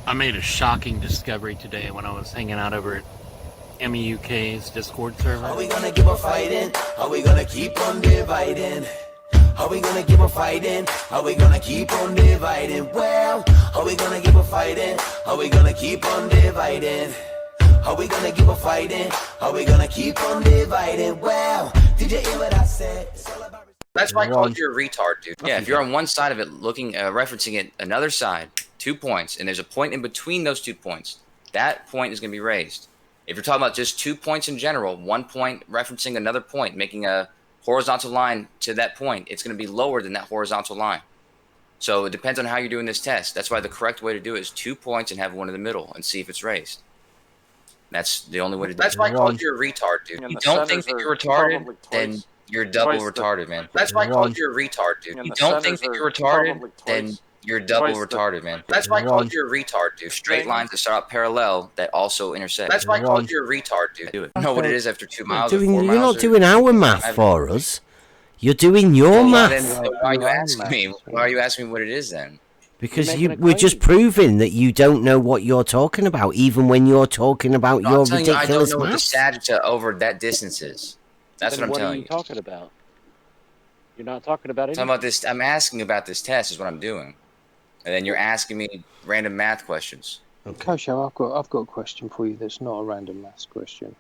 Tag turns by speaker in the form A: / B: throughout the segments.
A: I made a shocking discovery today when I was hanging out over at MEUK's Discord server.
B: Are we gonna keep on fighting? Are we gonna keep on dividing? Are we gonna keep on fighting? Are we gonna keep on dividing? Well, are we gonna keep on fighting? Are we gonna keep on dividing? Are we gonna keep on fighting? Are we gonna keep on dividing? Well, did you hear what I said? It's all about...
C: That's why I called you a retard, dude. Yeah, if you're on one side of it, looking, referencing it, another side, 2 points, and there's a point in between those 2 points, that point is going to be raised. If you're talking about just 2 points in general, 1 point referencing another point, making a horizontal line to that point, it's going to be lower than that horizontal line. So it depends on how you're doing this test. That's why the correct way to do it is 2 points and have one in the middle and see if it's raised. That's the only way to do it. That's why I called you a retard, dude. You don't think that you're retarded, then you're double retarded, man. That's why I called you a retard, dude. You don't think that you're retarded, then you're double retarded, man. That's why I called you a retard, dude. Straight lines that start out parallel that also intersect. That's why I called you a retard, dude. Do it. I know what it is after 2 miles.
D: You're not doing our math for us. You're doing your math.
C: Why are you asking me? Why are you asking me what it is then?
D: Because we're just proving that you don't know what you're talking about, even when you're talking about your ridiculous math.
C: I don't know what the sagita over that distance is. That's what I'm telling you.
E: What are you talking about? You're not talking about anything.
C: I'm talking about this. I'm asking about this test is what I'm doing, and then you're asking me random math questions.
F: Okay. Kosho, I've got a question for you. That's not a random maths question.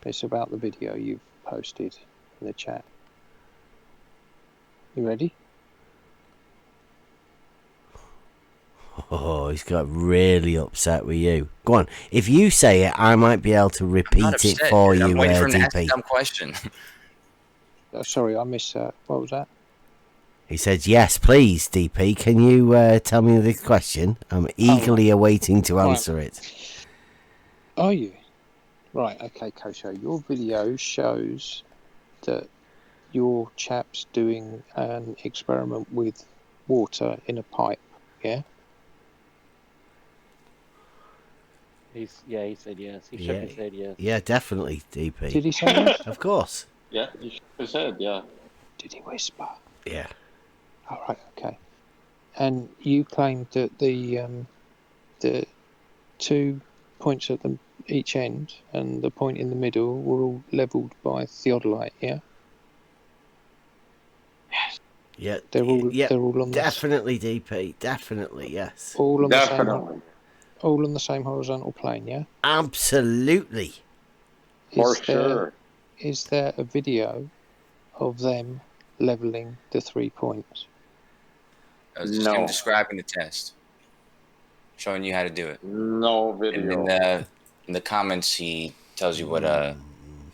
F: It's about the video you've posted in the chat. You ready?
D: Oh, he's got really upset with you. Go on. If you say it, I might be able to repeat it for you,
C: I'm waiting for him to ask a
D: DP.
C: dumb question.
F: Sorry, I missed that. What was that?
D: He said, yes, please, DP. Can you tell me the question? I'm eagerly awaiting to answer it.
F: Are you? Right, okay, Kosho. Your video shows that your chap's doing an experiment with water in a pipe, yeah?
E: He said yes. He shook his head yes.
D: Yeah, definitely, DP.
F: Did he say yes?
D: Of course.
G: Yeah, he shook his head, yeah.
F: Did he whisper?
D: Yeah.
F: All right, okay. And you claimed that the 2 points at each end and the point in the middle were all levelled by theodolite, yeah? Yes.
D: Yeah,
F: They're all on
D: definitely DP, definitely, yes.
F: All on
G: Definitely.
F: all on the same horizontal plane, yeah?
D: Absolutely.
G: For sure.
F: Is there a video of them levelling the 3 points?
C: I was just him describing the test, showing you how to do it.
G: No video.
C: And in the comments, he tells you what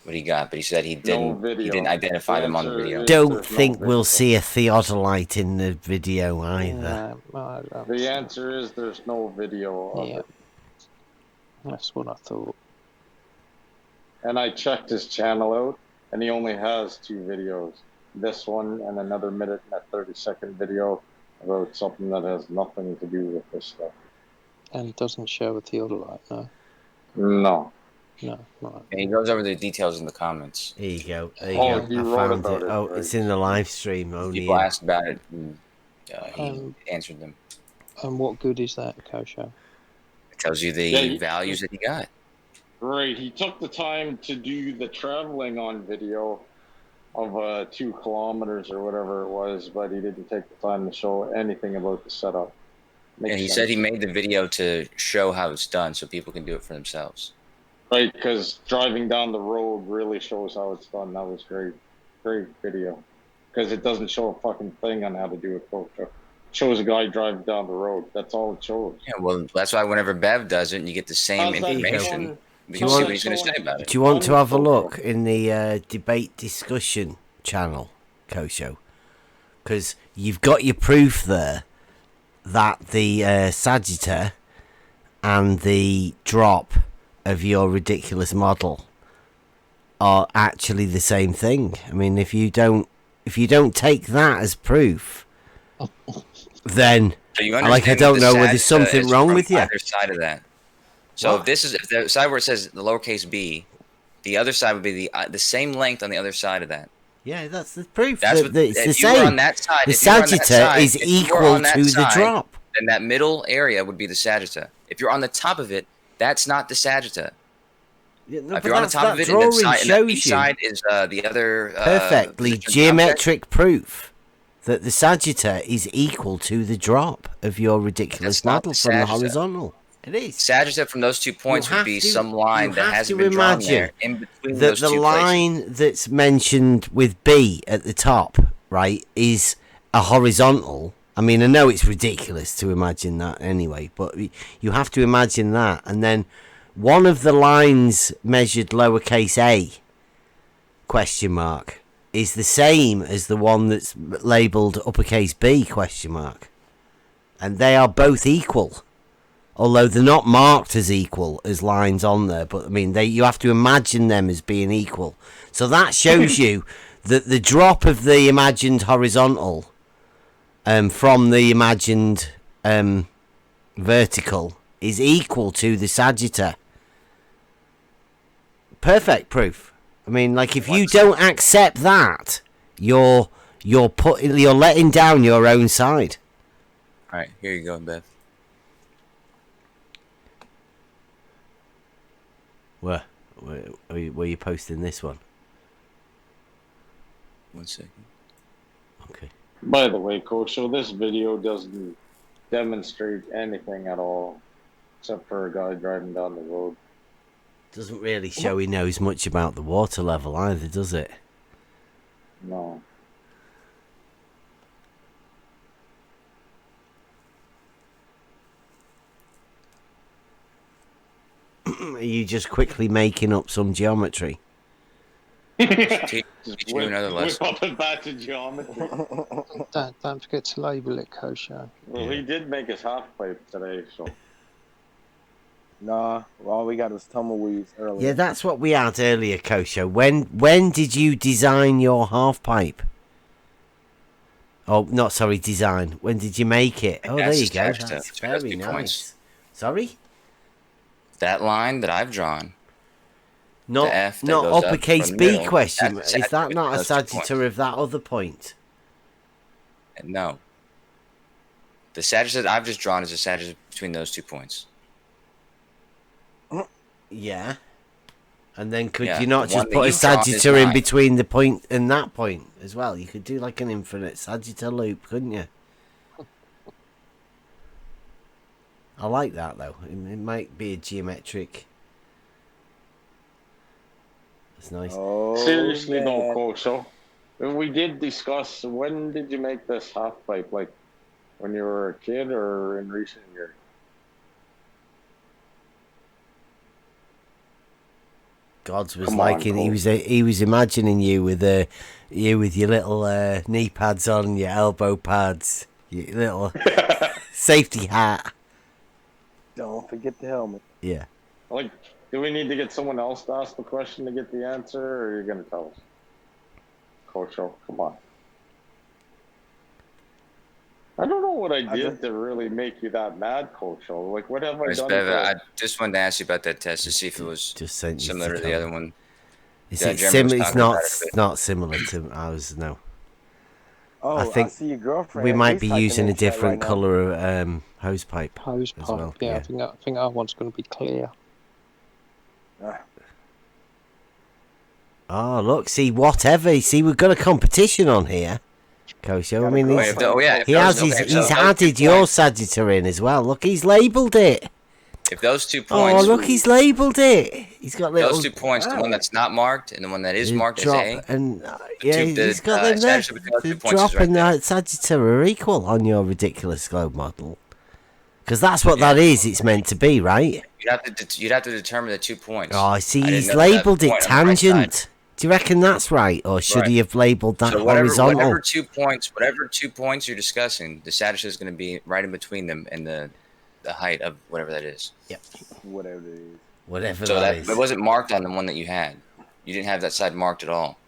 C: he got, but he said he didn't identify them on the video.
D: Don't think we'll see a theodolite in the video either.
G: The answer is there's no video of it.
F: That's what I thought.
G: And I checked his channel out, and he only has 2 videos. This one and another minute and a 30-second video about something that has nothing to do with this stuff.
F: And doesn't show a theodolite, no?
G: No.
F: No, right.
C: And he goes over the details in the comments.
D: There you go. There
G: You
D: go. I found
G: wrote
D: it.
G: about it, right?
D: It's in the live stream only.
C: People asked about it, and he answered them.
F: And what good is that, Kosho?
C: It tells you the values that he got.
G: Right, he took the time to do the traveling on video of 2 kilometers or whatever it was, but he didn't take the time to show anything about the setup.
C: And he said he made the video to show how it's done so people can do it for themselves.
G: Right, because driving down the road really shows how it's done. That was great. Great video. Because it doesn't show a fucking thing on how to do it. It shows a guy driving down the road. That's all it shows.
C: Yeah, well, that's why whenever Bev does it and you get the same information, we can see what he's going to say about it.
D: Do you want to have a look in the debate discussion channel, Kosho? Because you've got your proof there that the Sagitta and the drop of your ridiculous model are actually the same thing. I mean, if you don't take that as proof, then I don't know whether there's something wrong with you.
C: Either side of that. So if the side where it says the lowercase b, the other side would be the same length on the other side of that.
D: Yeah, that's the proof.
C: That's
D: it's the
C: if you were
D: same.
C: on that side,
D: the Sagitta is equal to the drop.
C: then that middle area would be the sagitta. If you're on the top of it, that's not the sagitta.
D: Yeah, no,
C: If
D: but
C: you're on the
D: that's-
C: top
D: that
C: of it,
D: drawing
C: and the
D: shows you
C: side is the other
D: perfectly
C: position of the object.
D: geometric proof that the sagitta is equal to the drop of your ridiculous
C: That's not
D: model
C: the
D: from the
C: sagitta.
D: horizontal. It is.
C: Sagitta from those 2 points
D: You
C: would
D: have
C: be
D: to-
C: some line
D: you
C: that
D: have
C: hasn't
D: to
C: been drawn
D: imagine
C: there in between
D: that
C: those
D: the
C: 2
D: line
C: places.
D: that's mentioned with B at the top, right, is a horizontal. I mean, I know it's ridiculous to imagine that anyway, but you have to imagine that. And then one of the lines measured lowercase a, question mark, is the same as the one that's labelled uppercase B, question mark. And they are both equal. Although they're not marked as equal as lines on there, but I mean, you have to imagine them as being equal. So that shows you that the drop of the imagined horizontal from the imagined vertical is equal to the sagitta. Perfect proof. I mean, like, if you don't accept that, you're letting down your own side.
C: All right, here you go, Bev.
D: Where were you posting this one?
C: 1 second.
D: Okay.
G: By the way, Kosho, this video doesn't demonstrate anything at all, except for a guy driving down the road.
D: Doesn't really show he knows much about the water level either, does it?
G: No.
D: Are you just quickly making up some geometry?
C: Teach you another lesson.
G: Whip up a batch of geometry.
F: Don't forget to label it Kosho.
G: Well, he did make his half pipe today, so.
H: Nah, all we got is tumbleweeds earlier.
D: Yeah, that's what we had earlier, Kosho. When did you design your half pipe? Oh, not sorry, design. When did you make it? Oh, there
C: That's
D: you
C: the
D: go.
C: sagitta.
D: That's
C: It's got
D: very
C: 2
D: nice.
C: points.
D: Sorry?
C: That line that I've drawn,
D: Not
C: the F that
D: not
C: goes up
D: uppercase
C: from the
D: B
C: middle,
D: question.
C: that's the
D: Is that
C: sagitta
D: not a
C: between those 2
D: sagitta
C: points.
D: of that other point?
C: No. The sagitta that I've just drawn is a sagitta between those 2 points.
D: Yeah. And then could
C: Yeah,
D: you not
C: the one
D: just
C: that
D: put a
C: you've drawn is
D: sagitta in
C: mine.
D: between the point and that point as well? You could do like an infinite sagitta loop, couldn't you? I like that though. It might be a geometric. That's nice.
H: Oh,
G: Seriously
H: yeah.
G: though, Kosho, we did discuss, when did you make this half pipe? Like, when you were a kid or in recent years?
D: Gods was
G: Come
D: like
G: on,
D: he was imagining you with your little knee pads on, your elbow pads, your little safety hat.
H: Don't forget the helmet.
D: Yeah.
G: Like, do we need to get someone else to ask the question to get the answer, or are you going to tell us? Kosho, come on. I don't know what I did to really make you that mad, Kosho. Like, what have I done?
C: Bev,
G: to-
C: I just wanted to ask you about that test to see if it was
D: Just sent you
C: similar to the other one.
D: Is
C: Yeah,
D: it
C: Jeremy was
D: similar? It's
C: talking
D: not.
C: about it a bit.
D: Not similar to ours. No.
H: Oh,
D: I think
H: see your girlfriend.
D: We might
H: She's
D: be
H: typing
D: using
H: in
D: a
H: chat
D: different
H: right now.
D: colour of hose pipe.
F: Hose
D: as
F: pipe.
D: well,
F: Yeah,
D: yeah.
F: I think our one's going to be clear.
H: Ah,
D: Oh, look, see, whatever. See, we've got a competition on here, Kosho. I mean,
H: Got a
D: he's,
H: girlfriend.
C: Oh yeah, if
D: he
C: those-
D: has
C: okay, so
D: he's
C: those 2
D: added your
C: points-
D: Sagitta in as well. Look, he's labelled it.
C: If those 2
D: Oh,
C: points,
D: look, he's labelled it. He's got little
C: those 2 points, the one that's not marked and the one that is marked as
D: drop
C: A,
D: and yeah,
C: two- the,
D: he's got them there.
C: Sagitta between those
D: The
C: 2 points
D: drop
C: is right
D: and
C: there.
D: the Sagitta are equal on your ridiculous globe model. Because that's what that is. It's meant to be, right?
C: You'd have to determine the 2 points.
D: Oh, I see.
C: I didn't
D: He's
C: know that
D: labelled it
C: point on the right side.
D: tangent. Do you reckon that's right, or should he have labelled that
C: So whatever
D: horizontal?
C: 2 points, whatever 2 points you're discussing, the sagitta is going to be right in between them and the height of whatever that is.
H: whatever it is.
D: Whatever
C: So
D: that
C: that
D: is.
C: it wasn't marked on the one that you had. You didn't have that side marked at all.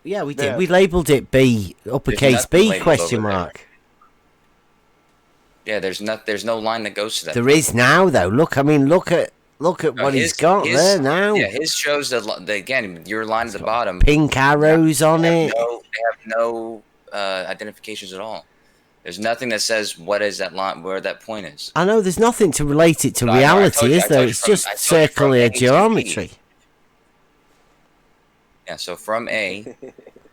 D: Yeah, we did.
H: Yeah.
D: We labelled it B, uppercase
C: nothing
D: B
C: labelled
D: question
C: over there.
D: mark.
C: Yeah, there's no line that goes to that.
D: There is now though. Look, I mean, look at what he's got there now.
C: Yeah, his shows the again your line at the bottom.
D: Pink arrows on
C: They
D: it.
C: have no identifications at all. There's nothing that says what is that line, where that point is.
D: I know there's nothing to relate it to
C: No, I know, I
D: reality,
C: told you-
D: is
C: I
D: there?
C: told you
D: It's
C: from-
D: just
C: I told you from
D: circular
C: A to B.
D: geometry.
C: Yeah, so from A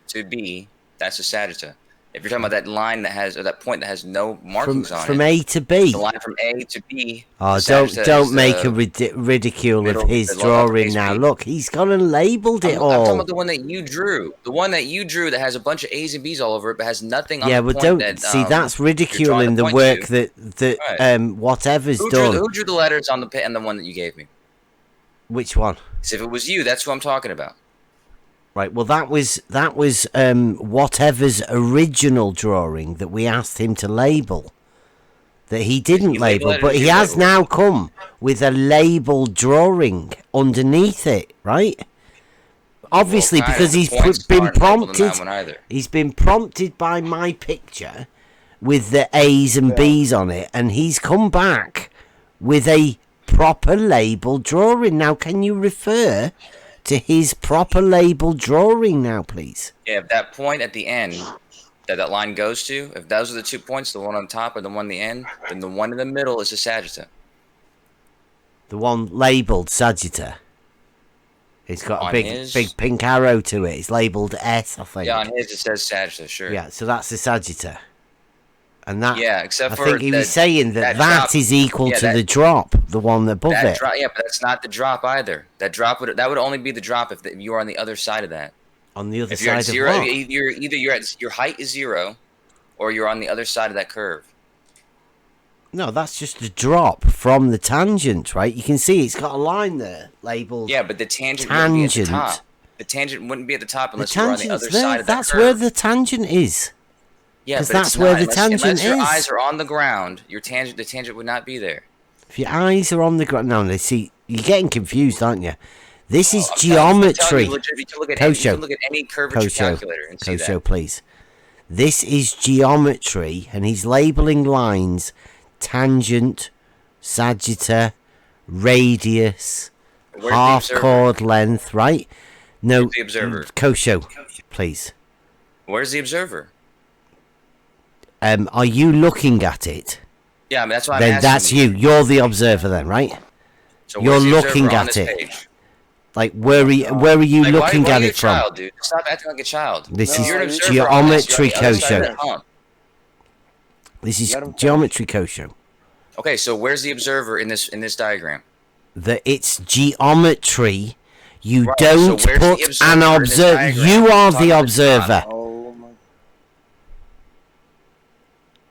C: to B, that's a sagitta. If you're talking about that line that has, or that point that has no markings on
D: From
C: it,
D: A to B.
C: the line from A to B.
D: Oh,
C: the sagitta
D: don't
C: is
D: make
C: the
D: a ridicule
C: middle-
D: of his
C: the lower
D: drawing
C: uppercase
D: now.
C: B.
D: Look, he's gone and labelled it
C: I'm talking
D: all.
C: about the one that you drew. The one that you drew that has a bunch of A's and B's all over it, but has nothing on
D: Yeah,
C: the
D: well,
C: point
D: don't
C: that,
D: see. That's
C: you're
D: ridiculing
C: trying to
D: the
C: point
D: work
C: to.
D: that
C: Right.
D: whatever's
C: Who
D: done.
C: drew the letters on the and the one that you gave me?
D: Which one?
C: 'Cause if it was you, that's who I'm talking about.
D: Right. Well, that was whatever's original drawing that we asked him to label. That he didn't
C: you label
D: label,
C: it or
D: but
C: did
D: he
C: you
D: has
C: label it?
D: now come with a labelled drawing underneath it. Right. Obviously,
C: Well,
D: because
C: the
D: he's
C: points
D: been
C: aren't labeled in that
D: prompted.
C: one either.
D: He's been prompted by my picture with the A's and B's on it, and he's come back with a proper label drawing. Now, can you refer to his proper label drawing now, please?
C: Yeah, if that point at the end that line goes to, if those are the 2 points, the one on top and the one at the end, then the one in the middle is a sagitta.
D: The one labelled Sagitta. It's got a
C: On
D: big
C: his-
D: big pink arrow to it. It's labelled S, I think.
C: Yeah, on his it says sagitta, sure.
D: Yeah, so that's the Sagitta. And that,
C: Yeah, except
D: I
C: for
D: think he was
C: that-
D: saying that
C: that drop-
D: is equal
C: yeah,
D: to
C: that-
D: the drop, the one above
C: That
D: it.
C: drop, yeah, but that's not the drop either. That would only be the drop if you were on the other side of that.
D: On the other
C: If you're
D: side
C: at zero,
D: of what?
C: you're at your height is 0, or you're on the other side of that curve.
D: No, that's just a drop from the tangent, right? You can see it's got a line there labelled.
C: Yeah, but the tangent wouldn't be at the
D: Tangent.
C: top. The tangent wouldn't be at the top
D: The
C: unless you were on the
D: tangent's
C: other
D: there.
C: side of that
D: That's
C: curve.
D: where the tangent is.
C: Yeah,
D: 'cause
C: but
D: that's
C: it's
D: where
C: not.
D: the tangent
C: unless your
D: is.
C: eyes are on the ground, the tangent would not be there.
D: If your eyes are on the ground, no, they see you're getting confused, aren't you? This is
C: I'm telling
D: geometry.
C: you, legit, you can look at
D: Kosho.
C: you can look at any curvature
D: Kosho.
C: calculator and see
D: Kosho,
C: that.
D: please. This is geometry, and he's labelling lines: tangent, sagitta, radius,
C: Where's the
D: half
C: observer?
D: chord length, right? No,
C: Where's the observer?
D: Kosho, please.
C: Where's the observer?
D: Are you looking at it?
C: Yeah, I mean, that's why I'm
D: Then
C: asking
D: that's
C: you.
D: You're the observer, then, right?
C: So
D: you're
C: where's the observer
D: looking
C: on
D: at
C: this
D: it.
C: page?
D: Like, where are you
C: Like, why
D: looking
C: are
D: at
C: you
D: it
C: a
D: from?
C: child, dude? Stop acting like a child.
D: This
C: If
D: is
C: you're an observer on this,
D: geometry,
C: you're on the other side of
D: Kosho.
C: that hump.
D: This is
H: Let him finish.
D: geometry, Kosho.
C: Okay, so where's the observer in this diagram?
D: It's geometry. You
C: Right, so
D: don't
C: where's the
D: put
C: observer
D: an
C: in this
D: observer.
C: diagram?
D: You
C: I'm
D: are
C: talking
D: the
C: about the
D: observer.
H: Oh my.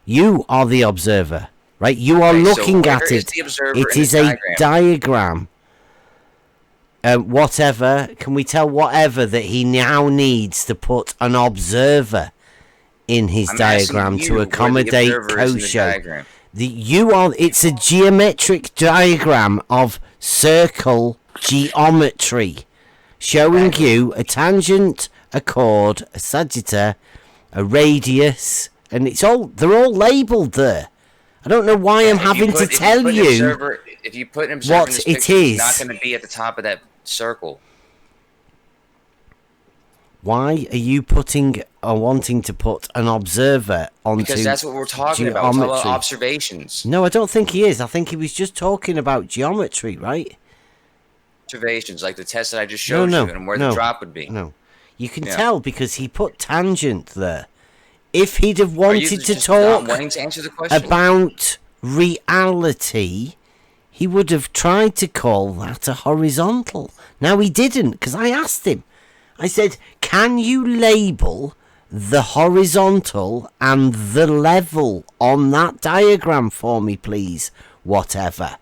D: You are the observer, right? You are
C: Okay, so
D: looking
C: where
D: at
C: is
D: it.
C: the observer
D: It
C: in
D: is
C: this
D: a diagram. Whatever. Can we tell whatever that he now needs to put an observer in his
C: I'm asking
D: diagram
C: you
D: to
C: where the
D: accommodate
C: observer is in the
D: Kosho?
C: diagram.
D: It's a geometric diagram of circle geometry, showing you a tangent, a chord, a sagitta, a radius, and they're all labelled there. I don't know why I'm having to tell you
C: If you put an observer
D: what
C: in this
D: it
C: picture,
D: is.
C: it's not going to be at the top of that circle.
D: why are you putting or wanting to put an observer onto
C: Because that's what we're talking about. We're talking about
D: geometry.
C: observations.
D: No, I don't think he is. I think he was just talking about geometry, right?
C: Observations, like the test that I just showed
D: No,
C: you and where
D: no,
C: the drop would be.
D: No, you can
C: Yeah.
D: tell because he put tangent there. If he'd have
C: Are you
D: wanted to
C: just not
D: talk
C: wanting to answer the question?
D: about reality, he would have tried to call that a horizontal. Now he didn't, because I asked him. I said, can you label the horizontal and the level on that diagram for me, please? Whatever.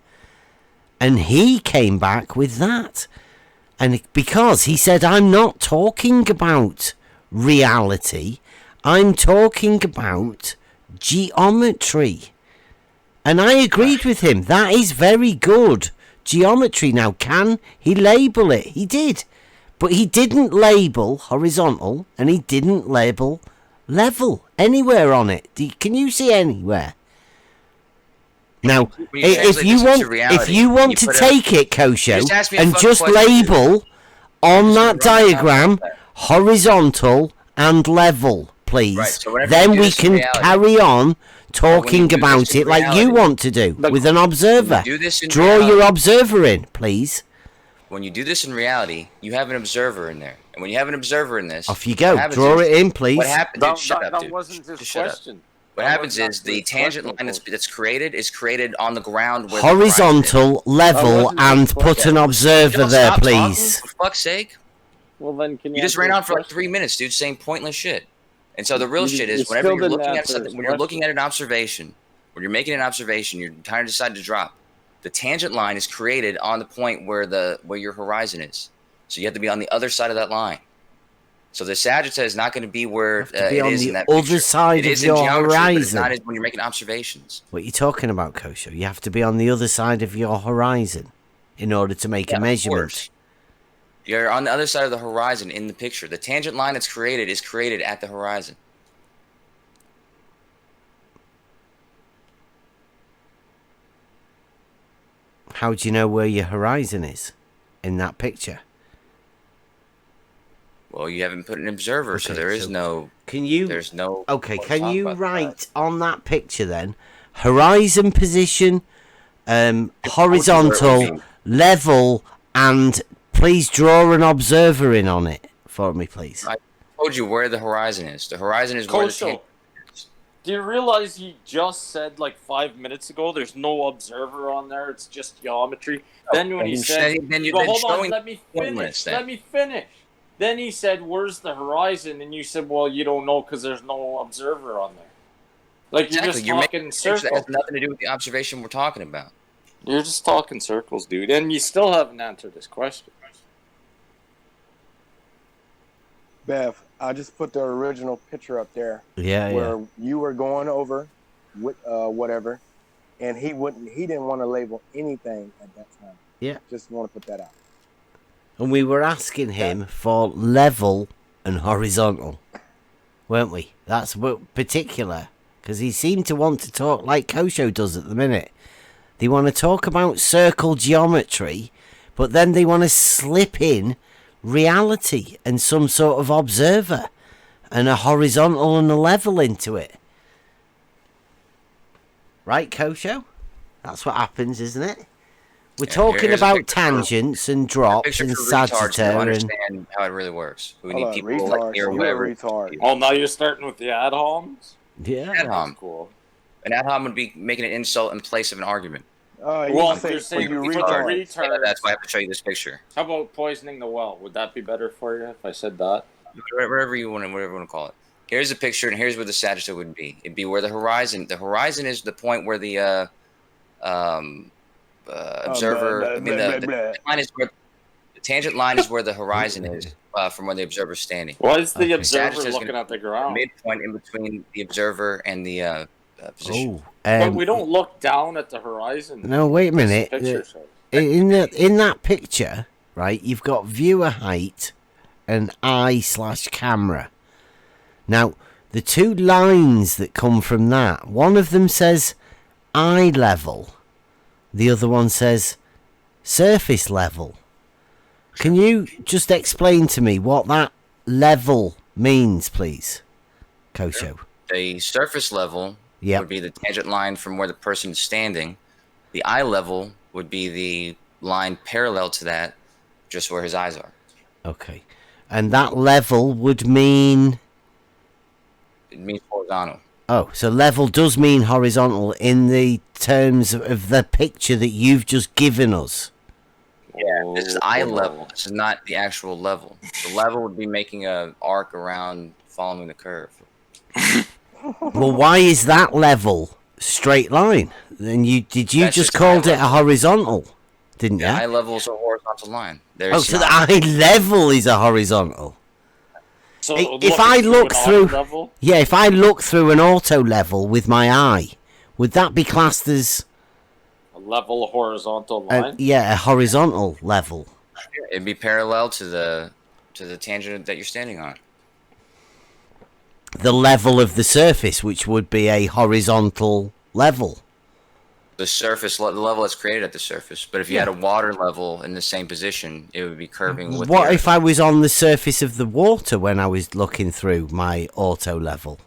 D: And he came back with that. And because he said, I'm not talking about reality, I'm talking about geometry. And I agreed with him. That is very good geometry. Now, can he label it? He did. But he didn't label horizontal and he didn't label level anywhere on it. Can you see anywhere? Now,
C: When
D: if
C: translate
D: you
C: this
D: want,
C: into reality,
D: to
C: you put
D: take it, Kosho,
C: Just ask me a
D: and
C: fucking
D: just
C: question.
D: label on
C: Just
D: that
C: gonna run down
D: diagram
C: that.
D: horizontal and level, please.
C: Right, so whenever
D: Then
C: you do
D: we
C: this in
D: can
C: reality-
D: carry on
C: when
D: talking
C: you do this
D: about
C: in
D: it like you
C: reality-
D: want to do with an observer.
C: do this in
D: Draw
C: reality-
D: your observer in, please.
C: When you do this in reality, you have an observer in there, and when you have an observer in this,
D: Off you
C: what
D: go.
C: happens
D: Draw
C: is-
D: it in, please.
C: What happens?
E: That,
C: Shut
E: that,
C: up,
E: that
C: dude.
E: wasn't his
C: Just shut up.
E: question.
C: What
E: That
C: happens
E: was
C: is
E: not
C: the
E: his
C: tangent
E: question,
C: line
E: Coach.
C: that's created on the ground where the horizon is.
D: Horizontal, level,
E: wasn't his
D: and put
E: question.
D: an observer
C: Don't
D: there,
C: stop talking,
D: please.
C: for fuck's sake.
E: Well, then can you?
C: You just
E: answer
C: ran
E: his
C: on for like
E: question?
C: 3 minutes, dude, saying pointless shit. And so the real
E: You-
C: shit
E: you
C: is whenever
E: still
C: you're
E: didn't
C: looking at
E: answer
C: something,
E: his
C: when you're looking at
E: question.
C: an observation, when you're making an observation, you're trying to decide to drop. The tangent line is created on the point where your horizon is. So you have to be on the other side of that line. So the Sagitta is not going to be where
D: You have to be
C: it
D: on
C: is
D: the
C: in that
D: other
C: picture.
D: side
C: It
D: of
C: is
D: your
C: in geometry, but it's
D: horizon.
C: not when you're making observations.
D: What are you talking about, Kosho? You have to be on the other side of your horizon in order to make
C: Yeah,
D: a
C: of
D: measurement.
C: course. You're on the other side of the horizon in the picture. The tangent line that's created is created at the horizon.
D: How do you know where your horizon is in that picture?
C: Well, you haven't put an observer, so
D: Okay,
C: there is
D: so
C: no.
D: Can you?
C: There's no.
D: Okay,
C: what to
D: can
C: talk
D: you
C: about
D: write on that picture then? Horizon position,
C: where
D: horizontal,
C: it would be.
D: level, and please draw an observer in on it for me, please.
C: I told you where the horizon is. The horizon is where the
E: Kosho, do you realize he just said like 5 minutes ago there's no observer on there, it's just geometry? Then when he said,
C: then you've
E: well,
C: been
E: hold on,
C: showing
E: let me
C: pointless
E: finish.
C: then.
E: Let me finish. Then he said, where's the horizon? And you said, well, you don't know because there's no observer on there. Like, you're just
C: You're making
E: talking
C: a picture that
E: circles.
C: has nothing to do with the observation we're talking about.
E: You're just talking circles, dude. And you still haven't answered this question.
H: Bev, I just put the original picture up there
D: Yeah,
H: where
D: yeah.
H: you were going over with whatever, and he didn't want to label anything at that time.
D: Yeah.
H: Just want to put that out.
D: And we were asking him for level and horizontal, weren't we? That's what particular, because he seemed to want to talk like Kosho does at the minute. They want to talk about circle geometry, but then they want to slip in reality and some sort of observer and a horizontal and a level into it. Right, Kosho? That's what happens, isn't it? We're talking
C: here's a
D: about
C: picture
D: tangents and drops
C: Picture
D: and
C: for retards who
D: Sagitta and
C: understand how it really works. We need
H: Hold on,
C: people like
H: retards.
C: me or
H: You're a
C: whatever.
H: retard.
E: Oh, now you're starting with the ad homs?
D: yeah.
C: Ad hom.
E: That's cool.
C: An ad hom would be making an insult in place of an argument.
H: You
E: Well,
H: say
E: you're
H: for
E: saying
H: you
E: for the
H: retards.
C: Yeah,
E: retards.
C: that's why I have to show you this picture.
E: How about poisoning the well? Would that be better for you if I said that?
C: Whatever you want to call it. Here's a picture, and here's where the Sagitta would be. It'd be where the horizon. The horizon is the point where the observer. I mean, the line is where the tangent line is where the horizon is from where the observer's standing.
E: Why is the
D: Okay.
E: observer
C: Sagitta's
E: looking
C: gonna
E: at the ground?
C: Midpoint in between the observer and the position.
D: Oh,
E: But we don't look down at the horizon.
D: No, wait a
E: This
D: minute.
E: picture shows.
D: In that picture, right? You've got viewer height and eye/camera. Now, the two lines that come from that, one of them says eye level, the other one says surface level. Can you just explain to me what that level means, please, Kosho?
C: The surface level
D: Yep.
C: would be the tangent line from where the person is standing. The eye level would be the line parallel to that, just where his eyes are.
D: Okay. And that level would mean...
C: It means horizontal.
D: Oh, so level does mean horizontal in the terms of the picture that you've just given us.
C: Yeah, this is eye level. This is not the actual level. The level would be making a arc around following the curve.
D: Well, why is that level straight line? Then you
C: That's
D: just
C: just
D: called
C: eye
D: it a horizontal, didn't you?
C: The eye level is a horizontal line. There's
D: Oh, so the
C: not-
D: eye level is a horizontal.
E: So
D: If I look
E: an
D: through,
E: auto level,
D: yeah, if I look through an auto level with my eye, would that be classed as
E: a level horizontal line.
D: a horizontal level?
C: It'd be parallel to the tangent that you're standing on.
D: The level of the surface, which would be a horizontal level.
C: The surface, the level that's created at the surface. But if you had a water level in the same position, it would be curving with
D: What
C: the
D: if I was on the surface of the water when I was looking through my auto level?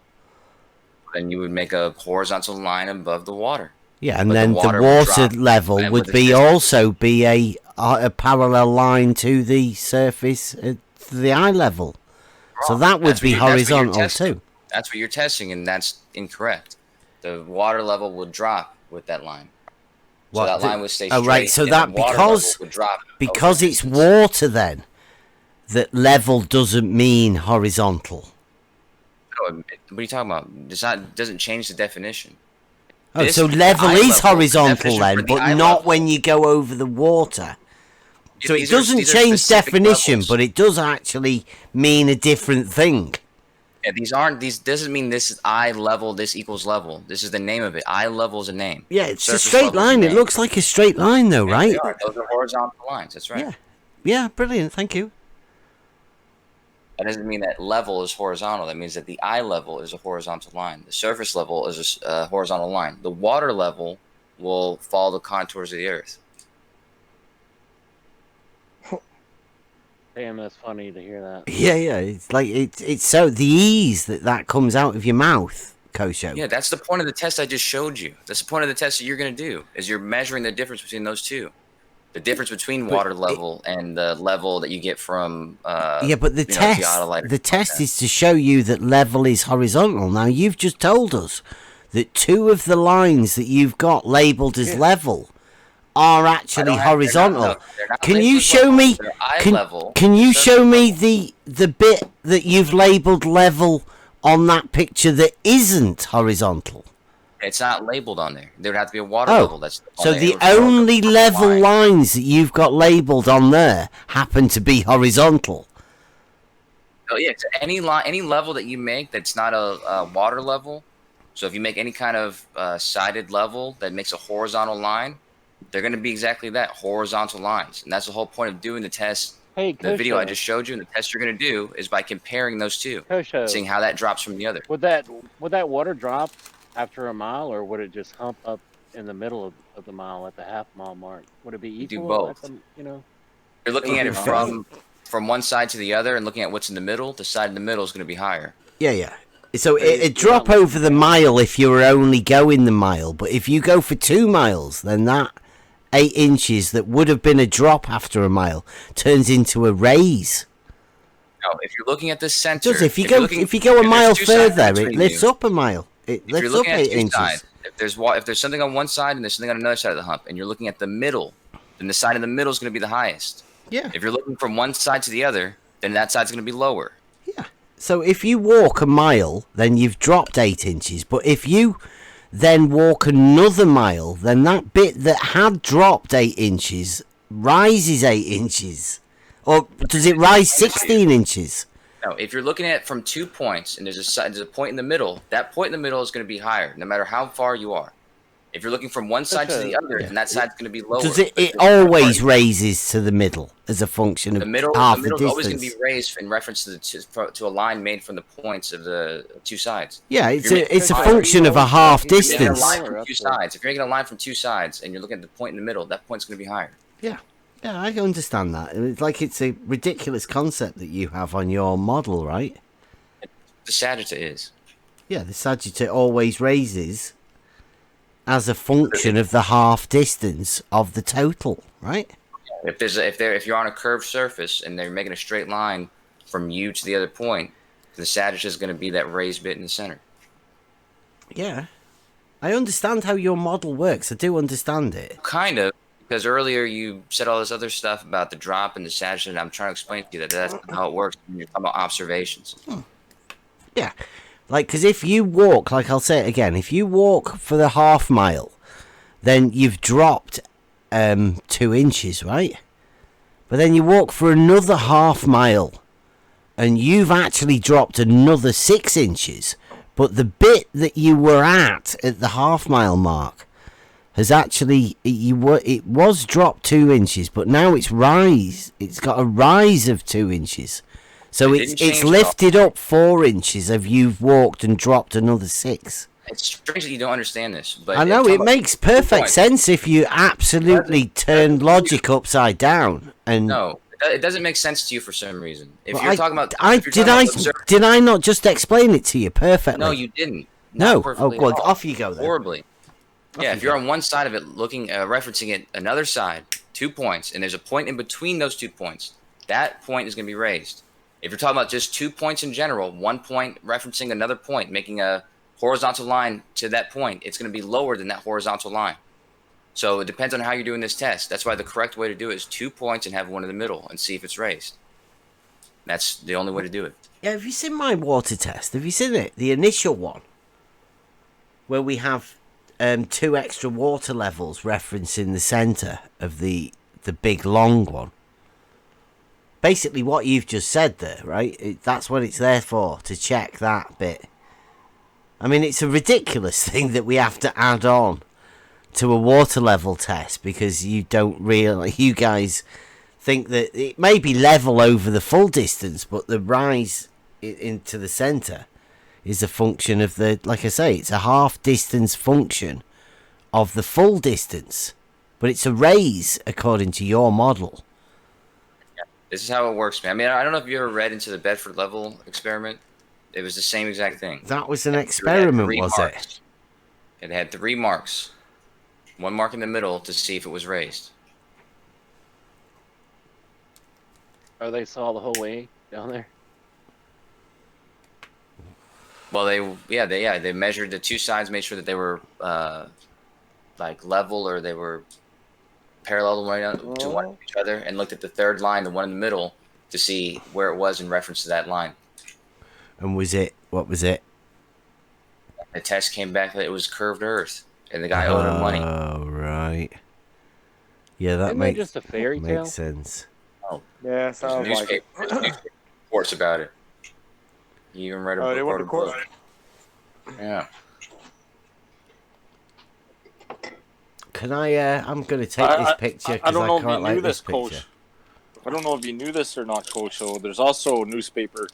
C: Then you would make a horizontal line above the water.
D: Yeah, and
C: But
D: then the water level would be also be a parallel line to the surface, to the eye level. So that would be horizontal too.
C: That's what you're testing, and that's incorrect. The water level would drop with that line. So that line would stay straight.
D: Oh, right. So
C: and
D: that
C: the water level
D: because
C: would drop
D: it's water, then that level doesn't mean horizontal.
C: What are you talking about? It's not. Doesn't change the definition.
D: Oh, so level is horizontal then, but not when you go over the water. So it doesn't change definition, but it does actually mean a different thing.
C: Yeah, these doesn't mean this is eye level, this equals level. This is the name of it. Eye level is a name.
D: Yeah, it's a straight line. It looks like a straight line though, right?
C: They are. Those are horizontal lines. That's right.
D: Yeah. Yeah, brilliant. Thank you.
C: That doesn't mean that level is horizontal. That means that the eye level is a horizontal line. The surface level is a horizontal line. The water level will follow the contours of the earth.
A: Damn, that's funny to hear that.
D: Yeah. It's like it's so the ease that comes out of your mouth, Kosho.
C: Yeah, that's the point of the test I just showed you. That's the point of the test that you're going to do, is you're measuring the difference between those two. The difference between water level and the level that you get from
D: but the test is to show you that level is horizontal. Now you've just told us that two of the lines that you've got labeled as level are actually horizontal. Can you show me? Can you show me the bit that you've labeled level on that picture that isn't horizontal?
C: It's not labeled on there. There would have to be a water level. That's
D: so the only level lines that you've got labeled on there happen to be horizontal.
C: Oh yeah, so any level that you make that's not a water level. So if you make any kind of sided level that makes a horizontal line, they're going to be exactly that, horizontal lines. And that's the whole point of doing the test.
A: Hey,
C: the video I just showed you, and the test you're going to do is by comparing those two,
A: Kosho,
C: seeing how that drops from the other.
A: Would that water drop after a mile, or would it just hump up in the middle of the mile at the half-mile mark? Would it be equal?
C: Do both. You're looking at it from one side to the other and looking at what's in the middle. The side in the middle is going to be higher.
D: Yeah. So it'd drop over the mile if you were only going the mile, but if you go for 2 miles, then that 8 inches that would have been a drop after a mile turns into a raise.
C: No, if you're looking at the center,
D: if you go a mile further, it lifts up a mile. It lifts up 8 inches.
C: If there's something on one side and there's something on another side of the hump, and you're looking at the middle, then the side in the middle is going to be the highest.
D: Yeah.
C: If you're looking from one side to the other, then that side's going to be lower.
D: Yeah. So if you walk a mile, then you've dropped 8 inches. But if you then walk another mile, then that bit that had dropped 8 inches rises 8 inches. Or does it rise 16 inches?
C: No, if you're looking at it from 2 points and there's a point in the middle, that point in the middle is going to be higher, no matter how far you are. If you're looking from one side to the other, then that side's going to be lower.
D: Does it always raises to the middle as a function of
C: the middle?
D: half
C: The middle
D: the
C: is
D: distance?
C: always going to be raised in reference to a line made from the points of the two sides.
D: Yeah, it's a function of a half distance.
C: If you're making a line from 2 sides and you're looking at the point in the middle, that point's going to be higher.
D: Yeah, I understand that. It's like it's a ridiculous concept that you have on your model, right?
C: The sagitta is.
D: Yeah, the sagitta always raises as a function of the half distance of the total, right?
C: If you're on a curved surface and they're making a straight line from you to the other point, the sagitta is going to be that raised bit in the center.
D: Yeah, I understand how your model works. I do understand it.
C: Kind of, because earlier you said all this other stuff about the drop and the sagitta, and I'm trying to explain to you that that's not how it works when you're talking about observations.
D: Yeah. Like, because if you walk, like I'll say it again, if you walk for the half mile, then you've dropped 2 inches, right? But then you walk for another half mile, and you've actually dropped another 6 inches. But the bit that you were at the half mile mark has actually, it was dropped 2 inches, but now it's got a rise of 2 inches. So it's lifted up 4 inches if you've walked and dropped another 6.
C: It's strange that you don't understand this, but
D: I know it makes perfect sense if you absolutely turn logic upside down. And
C: no, it doesn't make sense to you for some reason. If
D: well,
C: you're talking about,
D: did I not just explain it to you perfectly?
C: No, you didn't.
D: No.
C: Oh,
D: well, off you go then.
C: Horribly. Yeah, if you're on one side of it, looking, referencing it, another side, 2 points, and there's a point in between those 2 points, that point is going to be raised. If you're talking about just 2 points in general, 1 point referencing another point, making a horizontal line to that point, it's going to be lower than that horizontal line. So it depends on how you're doing this test. That's why the correct way to do it is 2 points and have one in the middle and see if it's raised. That's the only way to do it.
D: Yeah, have you seen my water test? Have you seen it? The initial one, where we have 2 extra water levels referencing the centre of the big long one. Basically, what you've just said there, right? That's what it's there for, to check that bit. I mean, it's a ridiculous thing that we have to add on to a water level test because you guys think that it may be level over the full distance, but the rise into the centre is a function of like I say, it's a half distance function of the full distance, but it's a raise according to your model.
C: Yeah, this is how it works, man. I mean, I don't know if you ever read into the Bedford level experiment. It was the same exact thing.
D: That was an experiment, was it?
C: It had 3 marks. 1 mark in the middle to see if it was raised.
A: Oh, they saw the whole way down there?
C: Well, they measured the 2 sides, made sure that they were like level or they were parallel to one of each other, and looked at the 3rd line, the one in the middle, to see where it was in reference to that line.
D: And what was it?
C: The test came back that it was curved Earth, and the guy owed him money.
D: Oh, right. Yeah, that
A: Isn't just a fairy tale?
D: Makes sense.
C: Oh,
H: Yeah, sounds like it.
C: newspaper reports about it. You even read a book.
H: They went to court.
C: Yeah.
D: Can I'm going to take this picture because I
E: don't know if
D: quite
E: you
D: like
E: knew
D: this
E: this, Coach.
D: picture.
E: I don't know if you knew this or not, Kosho. There's also newspaper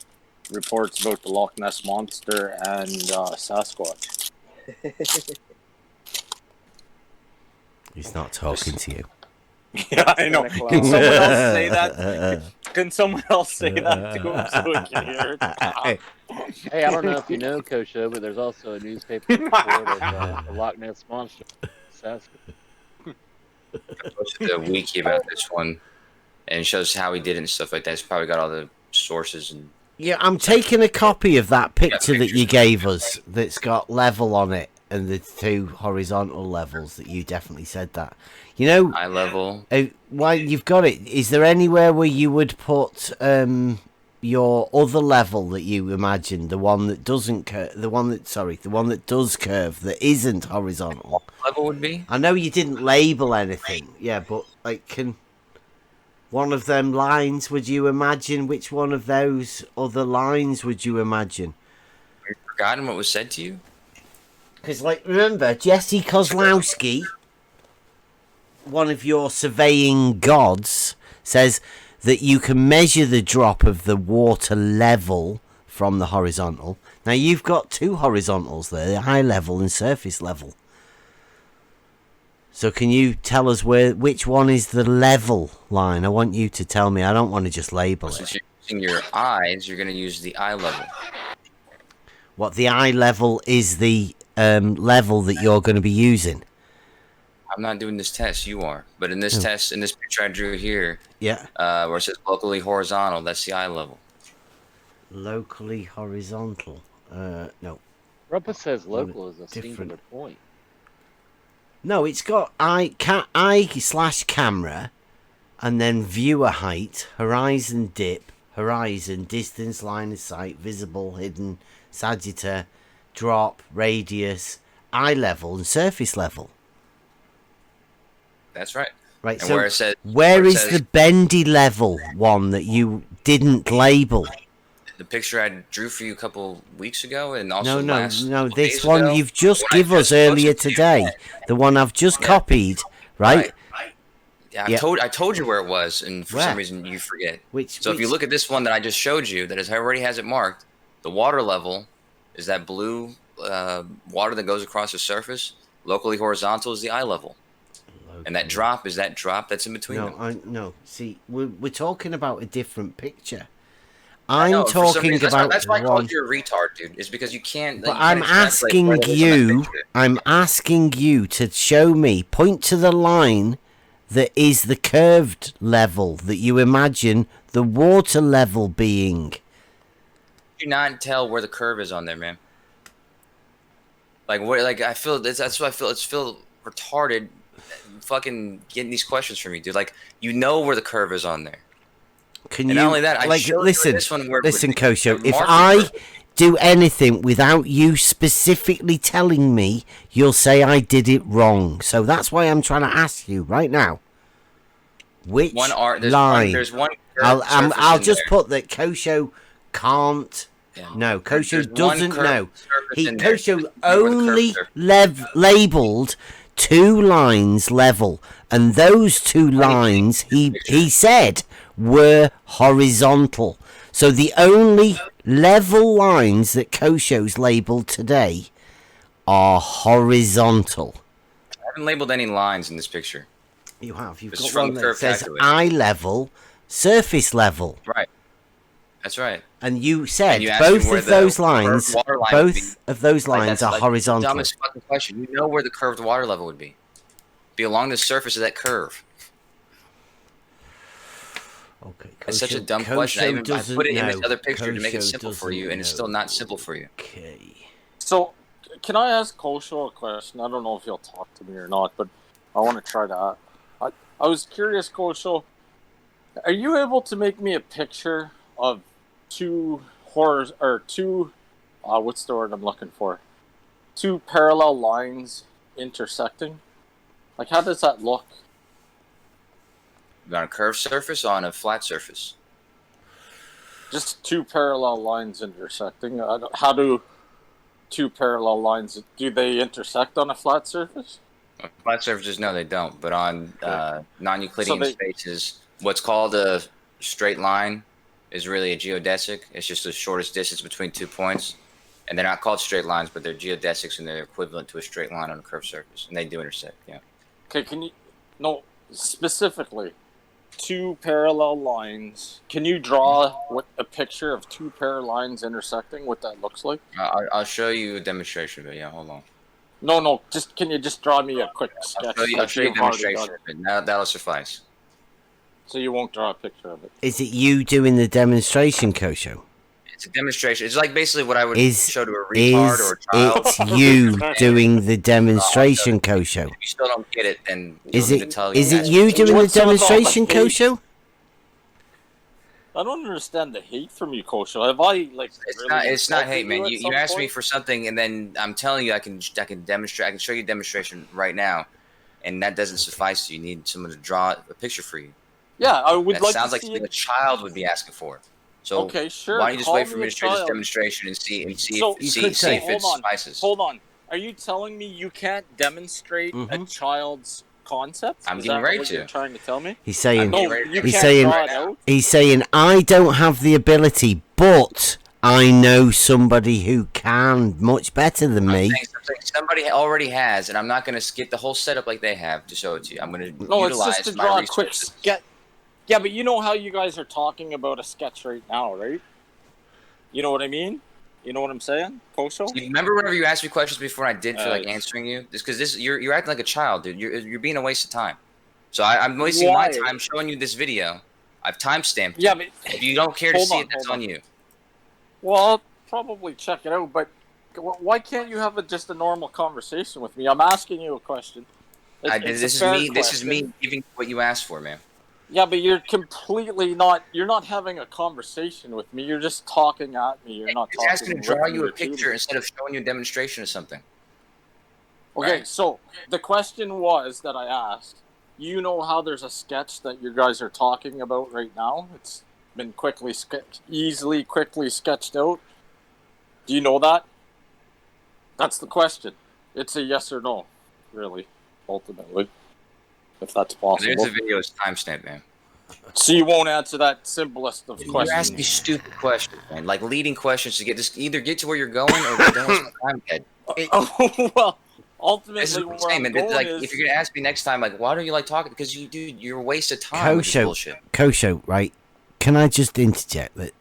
E: reports about the Loch Ness Monster and Sasquatch.
D: He's not talking to you.
E: Yeah, I know. Can someone else say that? Can someone else say that to him so he can hear it?
A: Hey, I don't know if you know, Kosho, but there's also a newspaper report of the Loch Ness Monster.
C: I posted a wiki about this one, and it shows how he did it and stuff like that. It's probably got all the sources and.
D: Yeah, I'm taking a copy of that picture that you gave us that's got level on it and the 2 horizontal levels that you definitely said that. You know,
C: eye level.
D: While you've got it, is there anywhere where you would put your other level that you imagine, the one that doesn't curve, the one that does curve, that isn't horizontal?
C: What level would be?
D: I know you didn't label anything, yeah, but like, can one of them lines? Would you imagine which one of those other lines would you imagine?
C: Have you forgotten what was said to you?
D: Because, like, remember Jesse Kozlowski, one of your surveying gods, says that you can measure the drop of the water level from the horizontal. Now, you've got 2 horizontals there, high level and surface level. So can you tell us which one is the level line? I want you to tell me. I don't want to just label it.
C: Since you're using your eyes, you're going to use the eye level.
D: What, the eye level is the level that you're going to be using?
C: I'm not doing this test. You are. But in this test, in this picture I drew here,
D: yeah,
C: where it says locally horizontal, that's the eye level.
D: Locally horizontal. No.
A: Rumpus says local is a singular point.
D: No, it's got eye/camera, and then viewer height, horizon dip, horizon, distance, line of sight, visible, hidden, sagittar, drop, radius, eye level, and surface level.
C: That's right.
D: Right,
C: and
D: so where is the bendy level one that you didn't label?
C: The picture I drew for you a couple weeks ago, and also
D: no, this one you've just given us earlier today. The one I've just copied, right?
C: Yeah, I told you where it was, and for some reason you forget. If you look at this one that I just showed you, that already has it marked, the water level is that blue water that goes across the surface. Locally horizontal is the eye level. And that drop is that drop that's in between them.
D: No. See, we're talking about a different picture.
C: I know,
D: I'm talking about
C: that's why I
D: one.
C: called you a retard, dude. Is because you can't.
D: But
C: you
D: I'm
C: can't translate
D: asking
C: what it is on that
D: you.
C: picture.
D: I'm asking you to show me. Point to the line that is the curved level that you imagine the water level being.
C: Do not tell where the curve is on there, man. Like what? Like I feel that's what I feel. It's feel retarded. Fucking getting these questions from you, dude. Like you know where the curve is on there.
D: Can
C: and
D: you
C: not only that? I
D: like
C: showed
D: listen?
C: you this one where
D: Listen, Kosho.
C: the
D: If
C: marker
D: I
C: curve-
D: do anything without you specifically telling me, you'll say I did it wrong. So that's why I'm trying to ask you right now. Which line?
C: There's one.
D: I'll just put that Kosho can't.
C: Yeah.
D: No, Kosho
C: There's one
D: doesn't
C: curved
D: know.
C: surface in there.
D: Kosho
C: You know where the
D: only
C: curved surface
D: labeled 2 lines level, and those 2 lines he said were horizontal. So the only level lines that Kosho's labeled today are horizontal.
C: I haven't labeled any lines in this picture.
D: You have. You've
C: It's
D: got
C: from
D: one that
C: curve
D: says
C: calculator.
D: eye level, surface level.
C: Right. That's right.
D: And you said
C: And you asked me
D: both
C: where
D: of
C: the
D: those
C: curved
D: lines,
C: water line would be.
D: both of those
C: Like,
D: lines
C: that's
D: are
C: like
D: horizontal.
C: The dumbest fucking question. You know where the curved water level would be. Be along the surface of that curve.
D: Okay,
C: That's such a dumb question. I put it in this other picture to make it simple for you, and it's still not simple for you.
D: Okay.
E: So, can I ask Kosho a question? I don't know if he'll talk to me or not, but I want to try that. I was curious, Kosho. Are you able to make me a picture of two what's the word I'm looking for? 2 parallel lines intersecting? Like, how does that look?
C: On a curved surface or on a flat surface?
E: Just 2 parallel lines intersecting. How do 2 parallel lines, do they intersect on a flat surface?
C: On flat surfaces, no, they don't. But on non-Euclidean
E: So they-
C: spaces, what's called a straight line is really a geodesic. It's just the shortest distance between 2 points. And they're not called straight lines, but they're geodesics, and they're equivalent to a straight line on a curved surface. And they do intersect, yeah.
E: Okay, specifically, 2 parallel lines. Can you draw a picture of 2 parallel lines intersecting, what that looks like?
C: I'll show you a demonstration, but yeah, hold on.
E: No, can you just draw me a quick sketch?
C: I'll show you a demonstration, but that'll suffice.
E: So you won't draw a picture of it?
D: Is it you doing the demonstration, Kosho?
C: It's a demonstration. It's like basically what I would show to a retard
D: Is
C: or a child.
D: it you doing the demonstration, Kosho?
C: If you still don't get it, then
D: Is
C: you'll need
D: it
C: to tell
D: is
C: you
D: it you doing the
E: What's up with all the
D: demonstration,
E: hate?
D: Kosho?
E: I don't understand the hate from you, Kosho. Have I
C: It's not hate, man.
E: You
C: You asked me for something, and then I'm telling you I can demonstrate. I can show you a demonstration right now, and that doesn't suffice. You need someone to draw a picture for you.
E: Yeah, I would
C: That
E: like
C: sounds
E: to
C: like
E: see
C: something
E: it.
C: a child would be asking for. So
E: Okay, sure.
C: why don't you just
E: Call
C: wait for
E: me
C: me
E: a
C: to show this
E: child.
C: demonstration and see
E: So-
C: if
D: You could say-
C: it suffices.
E: Hold on. Are you telling me you can't demonstrate a
D: Mhm.
E: child's concept?
C: I'm
E: Is
C: getting
E: that
C: ready
E: what
C: to.
E: You're trying to tell me?
D: He's saying
E: No,
C: ready to-
E: you
D: He's
E: can't
D: saying-
E: draw it out.
D: he's saying I don't have the ability, but I know somebody who can much better than
C: I'm
D: me.
C: saying something somebody already has, and I'm not going to skip the whole setup like they have to show it to you. I'm going to
E: No, it's
C: utilize
E: just to
C: my
E: draw a quick
C: resources.
E: sketch. Yeah, but you know how you guys are talking about a sketch right now, right? You know what I mean? You know what I'm saying, Kosho?
C: You remember whenever you asked me questions before and I didn't feel like
E: Yes.
C: answering you? Just because you're acting like a child, dude. You're being a waste of time. So I'm wasting my
E: Why?
C: time showing you this video. I've timestamped
E: Yeah,
C: it.
E: but
C: If you don't care to
E: Hold
C: see
E: on,
C: it, that's
E: hold
C: on
E: on.
C: you.
E: well, I'll probably check it out. But why can't you have just a normal conversation with me? I'm asking you a question. It's
C: This
E: a
C: is
E: fair
C: me. This is
E: question.
C: me giving what you asked for, man.
E: Yeah, but you're completely not. You're not having a conversation with me. You're just talking at me. You're not
C: It's
E: talking.
C: asking to
E: with
C: draw
E: me
C: you a
E: or to me.
C: picture instead of showing you a demonstration of something.
E: Okay,
C: Right.
E: so the question was that I asked. You know how there's a sketch that you guys are talking about right now? It's been quickly sketched out. Do you know that? That's the question. It's a yes or no, really, ultimately, if that's possible.
C: There's a video. It's timestamped, man.
E: So you won't answer that simplest of
C: You ask
E: questions.
C: me stupid questions, man. Like leading questions to either get to where you're going or don't waste my time, kid.
E: Well,
C: This is
E: ultimately,
C: what I'm
E: where
C: saying,
E: I'm
C: man. It's
E: going
C: like,
E: is
C: if you're gonna ask me next time, like, why don't you like talking? Because you're a waste of time with this bullshit.
D: Kosho, right? Can I just interject that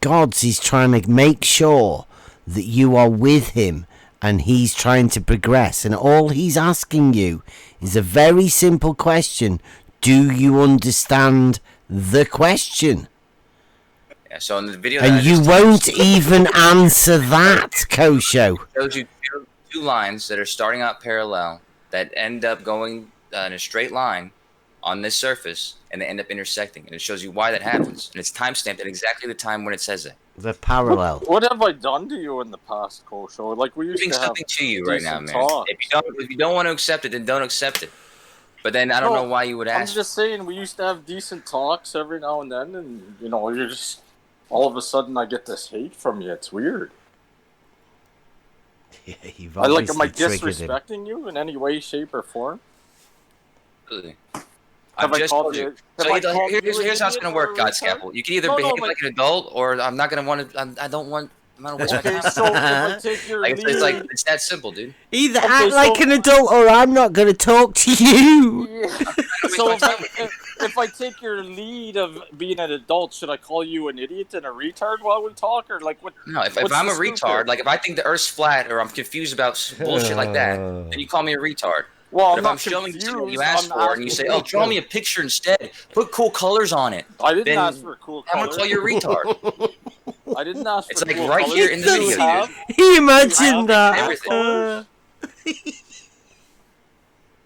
D: Gods is trying to make sure that you are with him and he's trying to progress, and all he's asking you is a very simple question. Do you understand the question?
C: Yeah, so in the video,
D: And you won't even answer that, Kosho.
C: Shows you two lines that are starting out parallel that end up going in a straight line on this surface, and they end up intersecting, and it shows you why that happens, and it's time stamped at exactly the time when it says it.
D: The parallel.
E: What have I done to you in the past, Kosho? Like, we used
C: Giving
E: to have
C: something to you right now,
E: decent
C: man.
E: talks.
C: If you don't want to accept it, then don't accept it. But then I don't know why you would
E: I'm
C: ask.
E: just saying, we used to have decent talks every now and then, and you're just all of a sudden I get this hate from you. It's weird.
D: Yeah, you've
E: Am I
D: obviously triggered him.
E: disrespecting you in any way, shape, or form?
C: Absolutely.
E: Have
C: I've
E: I
C: just
E: called
C: told
E: you?
C: you.
E: Have
C: So
E: I called you
C: here's how it's
E: an
C: gonna
E: idiot
C: work,
E: or a
C: God
E: retard?
C: Scalpel. You can either
E: No,
C: behave
E: but-
C: like an adult, or I'm not gonna want to. I don't want. I'm not gonna waste my
E: Okay,
C: time.
E: so if I take your
C: Like,
E: lead,
C: it's like it's that simple, dude.
D: Either
E: Okay,
D: act like
E: so-
D: an adult or I'm not going to talk to you.
E: yeah. So if I take your lead of being an adult, should I call you an idiot and a retard while we talk, or like what?
C: No, if
E: what's
C: I'm
E: the
C: a
E: scoop
C: retard,
E: here?
C: like if I think the Earth's flat or I'm confused about bullshit like that, then you call me a retard.
E: Well,
C: But
E: I'm
C: if
E: not
C: I'm showing you something you
E: confused,
C: asked
E: I'm
C: for and you say,
E: asking-
C: "Oh, draw me a picture instead. Put cool colors on it,"
E: I didn't
C: then
E: ask for cool
C: I'm gonna
E: colors.
C: call you a retard.
E: I didn't ask for
C: It's like
E: cool
C: right
E: colors.
C: here in the
E: Do you
C: video,
E: have-
C: dude.
D: He imagined
E: Do you have
D: that.
C: everything.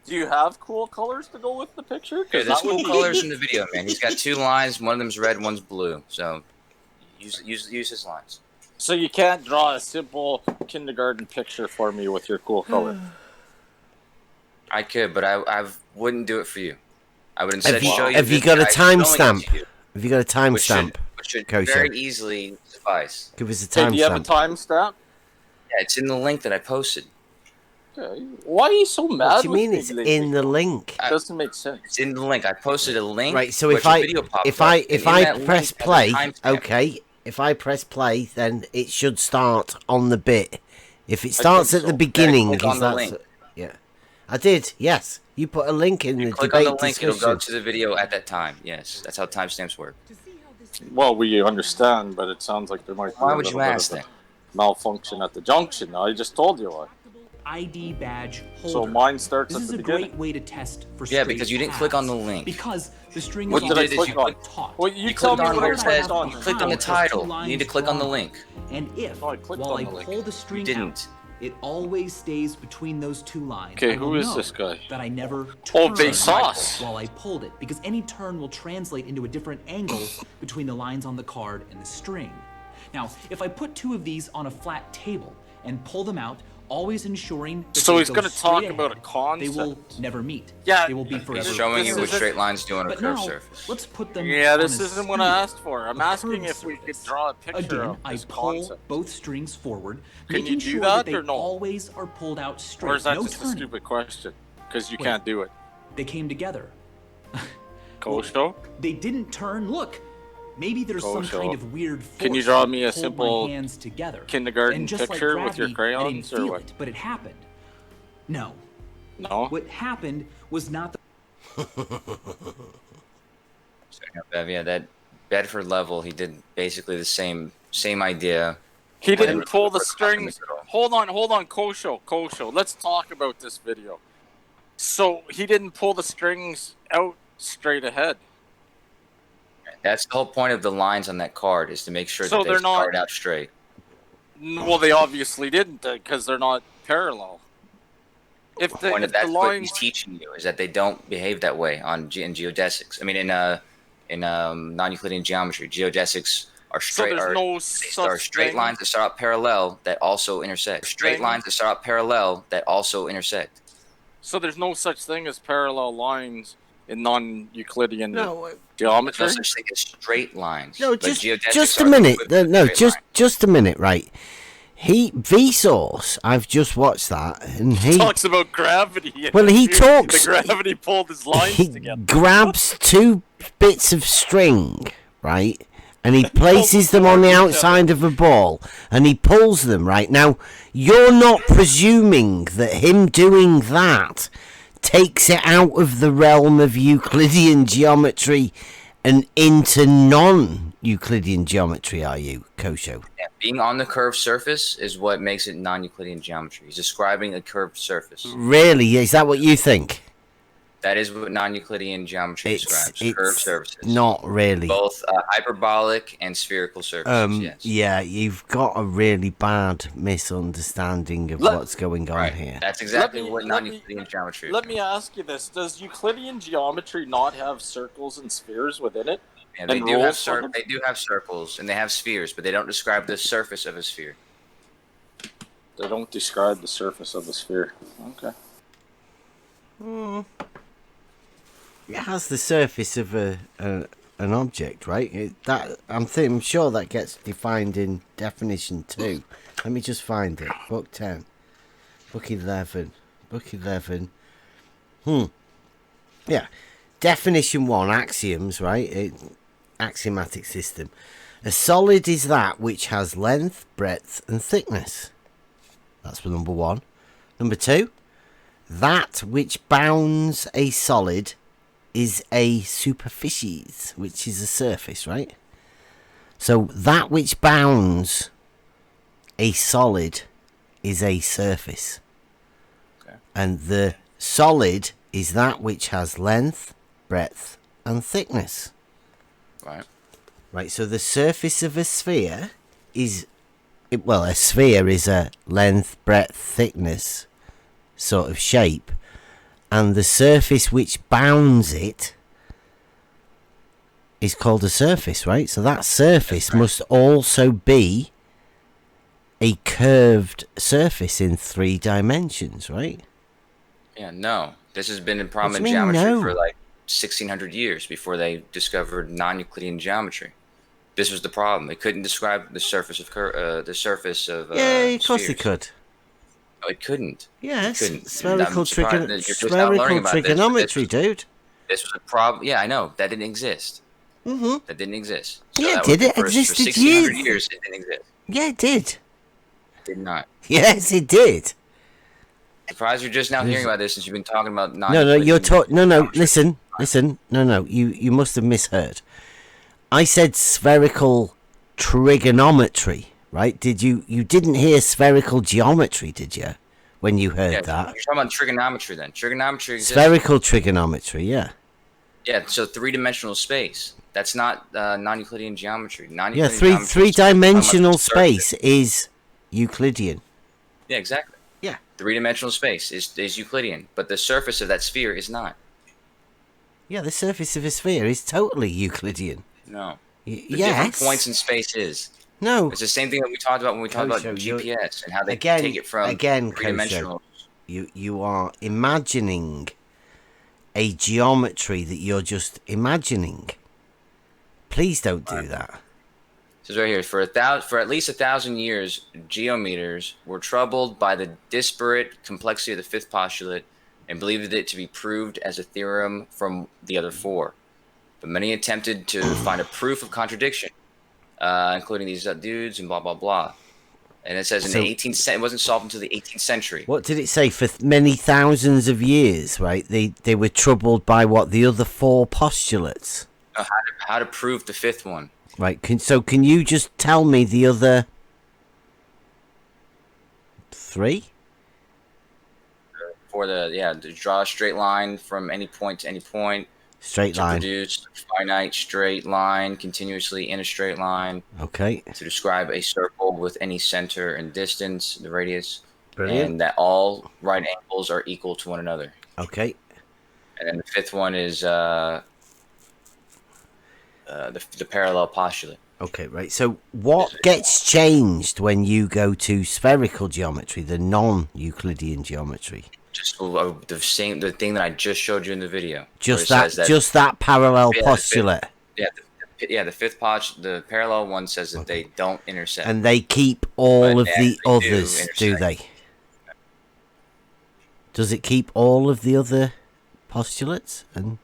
E: Do you have cool colors to go with the picture? 'Cause
C: Okay, there's
E: that would
C: cool
E: be-
C: colors in the video, man. He's got two lines. One of them's red, one's blue. So use his lines.
E: So you can't draw a simple kindergarten picture for me with your cool color.
C: I could, but I wouldn't do it for you. I would instead
D: Have you,
C: show you.
D: have you
C: this
D: got a
C: guy showing it to
D: timestamp?
C: you,
D: Have you got a
C: which should,
D: timestamp?
C: which should
D: Kosho.
C: very easily suffice.
D: Give us a
E: Okay, do you have a
D: timestamp.
E: timestamp?
C: Yeah, it's in the link that I posted.
E: Okay. Why are you so mad?
D: What do you
E: with
D: mean
E: me
D: it's
E: lately?
D: in the link?
E: It doesn't make sense.
C: It's in the link. I posted a link.
D: Right, so
C: which
D: if
C: a
D: I
C: video pops
D: if
C: up,
D: I
C: and
D: if
C: in
D: I
C: that link
D: press
C: has a
D: play,
C: timestamp.
D: okay, if I press play, then it should start on the bit. If it starts
E: think
D: at the
E: so.
D: beginning,
C: click on
D: is
C: the
D: that
C: link.
D: yeah? I did. Yes, you put a link in the
C: Click on
D: debate
C: the link. It'll
D: discussion.
C: go to the video at that time. Yes, that's how timestamps work.
E: Well, we understand, but it sounds like there might be
C: Why
E: a
C: would
E: little
C: you
E: bit
C: ask
E: of a
C: that?
E: malfunction at the junction. I just told you what.
I: ID badge holder.
E: So mine starts
I: This
E: at
I: is
E: the
I: a
E: beginning.
I: great way to test for
C: Yeah,
I: straight
C: because you didn't
I: paths.
C: click on the link.
I: Because the string
E: What
I: is
E: did I
I: always
E: click on?
I: taut.
E: Well, you
C: You
E: tell
C: clicked
E: me
C: on
E: what
C: where
E: I
C: it says.
E: clicked on.
C: You clicked on the
I: There's
C: title.
I: two
C: You need to
I: lines
C: click on the
I: drawn.
C: link.
I: And if,
E: Oh, I clicked
I: while
E: on
I: I
E: the link.
I: pull the string
C: You didn't.
I: out, it always stays between those two lines.
E: Okay,
I: I will
E: who is
I: know
E: this guy?
I: That I never
E: Oh,
I: turned
E: Vsauce.
I: while I pulled it, because any turn will translate into a different angle between the lines on the card and the string. Now, if I put two of these on a flat table and pull them out, always ensuring that
E: So
I: they
E: he's
I: go
E: gonna talk
I: straight
E: about a
I: ahead,
E: concept.
I: they will never meet.
E: Yeah,
I: They will be forever.
C: He's showing
E: This
C: you what
E: isn't-
C: straight lines do on a
I: But
C: curved
I: now,
C: surface.
I: let's put them
E: Yeah,
I: on
E: this
I: a
E: isn't what I
I: sphere,
E: asked for. I'm
I: a
E: asking
I: curved
E: if we could
I: surface.
E: draw a picture
I: Again,
E: of
I: I
E: this
I: pull
E: concept.
I: both strings forward,
E: Can
I: making
E: you do
I: sure
E: that
I: they
E: or no?
I: always are pulled out straight.
E: Or is that
I: no
E: just a
I: turning.
E: stupid question? Because you
I: Wait.
E: can't do it.
I: They came together.
E: Kosho?
I: They didn't turn. Look, maybe there's some
E: Kosho.
I: kind of weird force
E: Can you draw
I: that
E: me a
I: pulled
E: simple
I: my hands together.
E: kindergarten
I: And just
E: picture
I: like
E: with your
I: gravity, I
E: crayons,
I: didn't
E: or
I: feel
E: what?
I: it, but it happened. No,
E: No?
I: what happened was not the
C: Yeah, that Bedford level, he did basically the same idea.
E: He
C: Whatever
E: didn't pull the
C: the fuck happened
E: strings.
C: to it all.
E: Hold on, Kosho. Let's talk about this video. So he didn't pull the strings out straight ahead.
C: That's the whole point of the lines on that card, is to make sure
E: So
C: that they
E: they're not-
C: start out straight.
E: Well, they obviously didn't because they're not parallel. If the,
C: Point of
E: if
C: that's
E: the
C: what
E: lines,
C: he's teaching you, is that they don't behave that way in geodesics. I mean, in non-Euclidean geometry, geodesics are
E: so
C: straight.
E: there's no
C: They
E: such
C: are straight
E: thing.
C: lines that start out parallel that also intersect. Straight
E: Thing.
C: lines that start out parallel that also intersect.
E: So there's no such thing as parallel lines in non-Euclidean
D: No,
C: There's
E: geometry.
C: no such thing as straight lines.
D: no,
C: but
D: just
C: geodesics
D: a
C: are
D: minute.
C: equivalent
D: No,
C: to straight lines.
D: just a minute, right? Vsauce, I've just watched that, and he
E: Talks about gravity.
D: Well, he
E: The
D: talks-
E: gravity pulled his lines
D: he
E: together.
D: grabs two bits of string, right, and he places them on the outside of a ball, and he pulls them, right? Now, you're not presuming that him doing that takes it out of the realm of Euclidean geometry and into non-Euclidean geometry, are you, Kosho?
C: Yeah, being on the curved surface is what makes it non-Euclidean geometry. He's describing a curved surface.
D: Really? Is that what you think?
C: That is what non-Euclidean geometry describes. Curved surfaces.
D: Not really.
C: Both hyperbolic and spherical surfaces, yes.
D: Yeah, you've got a really bad misunderstanding of what's going on here.
C: That's exactly what non-Euclidean geometry is.
E: Let me ask you this. Does Euclidean geometry not have circles and spheres within it?
C: Yeah, they do have circles and they have spheres, but they don't describe the surface of a sphere.
E: They don't describe the surface of a sphere. Okay.
D: It has the surface of an object, right? I'm sure that gets defined in definition 2. Let me just find it. Book 10. Book 11. Book 11. Yeah. Definition 1, axioms, right? Axiomatic system. A solid is that which has length, breadth, and thickness. That's for number 1. Number 2, that which bounds a solid is a superficies, which is a surface, right? So that which bounds a solid is a surface.
C: Okay.
D: And the solid is that which has length, breadth, and thickness.
C: Right.
D: Right, so the surface of a sphere is, well, a sphere is a length, breadth, thickness sort of shape. And the surface which bounds it is called a surface, right? So that surface must also be a curved surface in 3 dimensions, right?
C: Yeah, no. This has been in prominent
D: mean,
C: geometry
D: no?
C: for like 1,600 years before they discovered non-Euclidean geometry. This was the problem. They couldn't describe the surface of
D: yeah, of course they
C: spheres.
D: could.
C: No, it couldn't.
D: Yes,
C: It couldn't.
D: spherical
C: You're just now learning about
D: trigonometry, dude.
C: This was a problem. Yeah, I know. That didn't exist.
D: Mm-hmm.
C: That didn't exist. So
D: Yeah,
C: that
D: did
C: was
D: it?
C: for 1,600
D: Existed
C: years, it didn't exist.
D: Yeah, it did.
C: It did not.
D: Yes, it did.
C: Surprised you're just now hearing about this since you've been talking about
D: No, you're talking. No, listen. No, you must have misheard. I said spherical trigonometry, right? You didn't hear spherical geometry, did you? When you heard that.
C: You're talking about trigonometry then. Trigonometry exists.
D: Spherical trigonometry, yeah.
C: Yeah, so 3-dimensional space. That's not non-Euclidean geometry.
D: Yeah, three-dimensional space is Euclidean.
C: Yeah, exactly.
D: Yeah.
C: 3-dimensional space is Euclidean, but the surface of that sphere is not.
D: Yeah, the surface of a sphere is totally Euclidean.
C: No.
D: Yes.
C: Different points in space is.
D: No.
C: It's the same thing that we talked about when we talked about GPS and how they take it from three-dimensional.
D: You are imagining a geometry that you're just imagining. Please don't do that.
C: It says right here, for at least 1,000 years, geometers were troubled by the disparate complexity of the 5th postulate and believed it to be proved as a theorem from the other 4. But many attempted to find a proof of contradiction, including these dudes and blah, blah, blah. And it says in the 18th it wasn't solved until the 18th century.
D: What did it say? For many thousands of years, right? They were troubled by what? The other 4 postulates.
C: How to prove the 5th one.
D: Right. Can you just tell me the other 3?
C: For to draw a straight line from any point to any point.
D: Straight line.
C: To produce a finite straight line continuously in a straight line.
D: Okay.
C: To describe a circle with any center and distance, the radius.
D: Brilliant.
C: And that all right angles are equal to one another.
D: Okay.
C: And then the 5th one is the parallel postulate.
D: Okay, right. So what gets changed when you go to spherical geometry, the non-Euclidean geometry?
C: Just the thing that I just showed you in the video.
D: Just that parallel postulate.
C: The 5th the parallel one says that they don't intersect.
D: And they keep all of the others, do they? Does it keep all of the other postulates and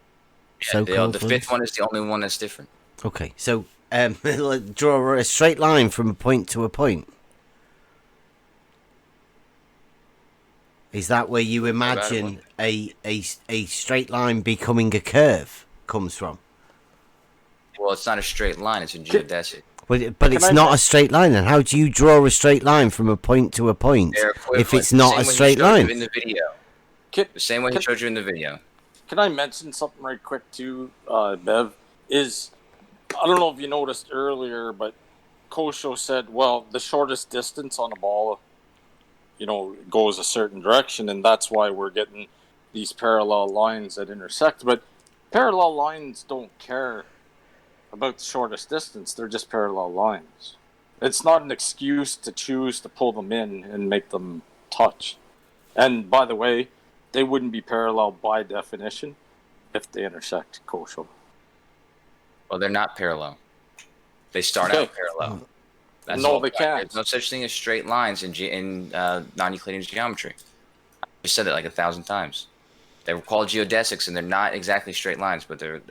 C: the 5th one is the only one that's different.
D: Okay, so draw a straight line from a point to a point? Is that where you imagine a straight line becoming a curve comes from?
C: Well, it's not a straight line. It's a geodesic.
D: But it's not a straight line. Then how do you draw a straight line from a point to a point if it's not a straight line?
C: In the video. The same way he showed you in the video.
E: Can I mention something right quick too, Bev? I don't know if you noticed earlier, but Kosho said, well, the shortest distance on a ball, goes a certain direction, and that's why we're getting these parallel lines that intersect. But parallel lines don't care about the shortest distance. They're just parallel lines. It's not an excuse to choose to pull them in and make them touch. And by the way, they wouldn't be parallel by definition if they intersect, Kosho.
C: Well, they're not parallel. They start out parallel.
E: They can't.
C: There's no such thing as straight lines in non-Euclidean geometry. I just said it like 1,000 times. They were called geodesics, and they're not exactly straight lines, but they're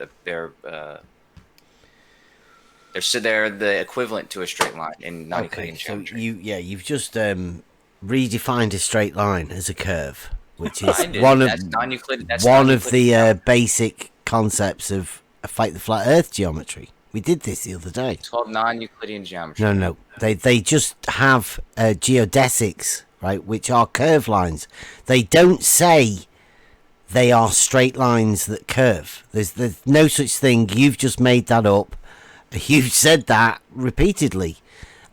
C: the equivalent to a straight line in non-Euclidean geometry.
D: So you've just redefined a straight line as a curve, which is one of the basic concepts of Fight the Flat Earth geometry. We did this the other day.
C: It's called non-Euclidean geometry.
D: No. They just have geodesics, right, which are curve lines. They don't say they are straight lines that curve. There's no such thing. You've just made that up. You've said that repeatedly.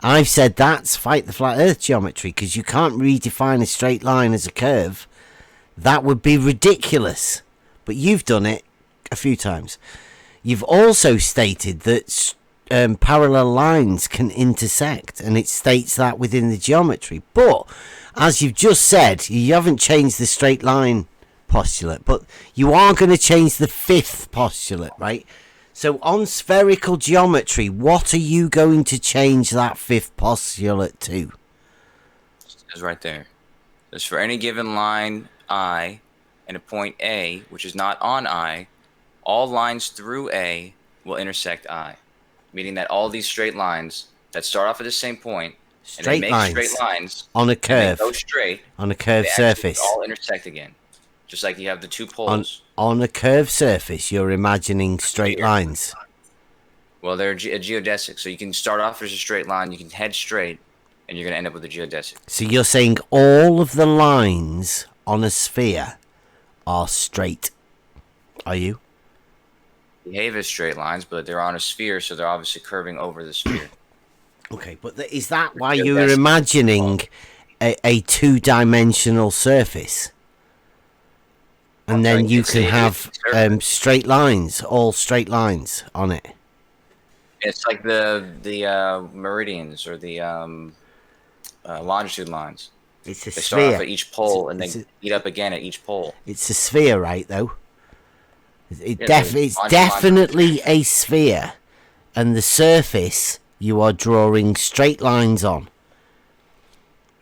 D: I've said that's Fight the Flat Earth geometry, because you can't redefine a straight line as a curve. That would be ridiculous. But you've done it a few times. You've also stated that parallel lines can intersect, and it states that within the geometry. But, as you've just said, you haven't changed the straight line postulate, but you are going to change the fifth postulate, right? So, on spherical geometry, what are you going to change that fifth postulate to?
C: It's right there. It's for any given line I and a point A, which is not on I, all lines through A will intersect I, meaning that all these straight lines that start off at the same point and they make straight lines
D: on a curve,
C: go straight
D: on a curved surface,
C: all intersect again, just like you have the two poles.
D: On a curved surface, you're imagining straight lines.
C: Well, they're a geodesic, so you can start off as a straight line, you can head straight, and you're going to end up with a geodesic.
D: So you're saying all of the lines on a sphere are straight, are you?
C: Behave as straight lines, but they're on a sphere, so they're obviously curving over the sphere.
D: Okay, but is that why you were imagining a two-dimensional surface? And then you can have straight lines, all straight lines on it.
C: It's like the meridians or the longitude lines.
D: It's a
C: they
D: sphere.
C: Start off at each pole and then meet up again at each pole.
D: It's a sphere, right, though? It's definitely a sphere, and the surface you are drawing straight lines on.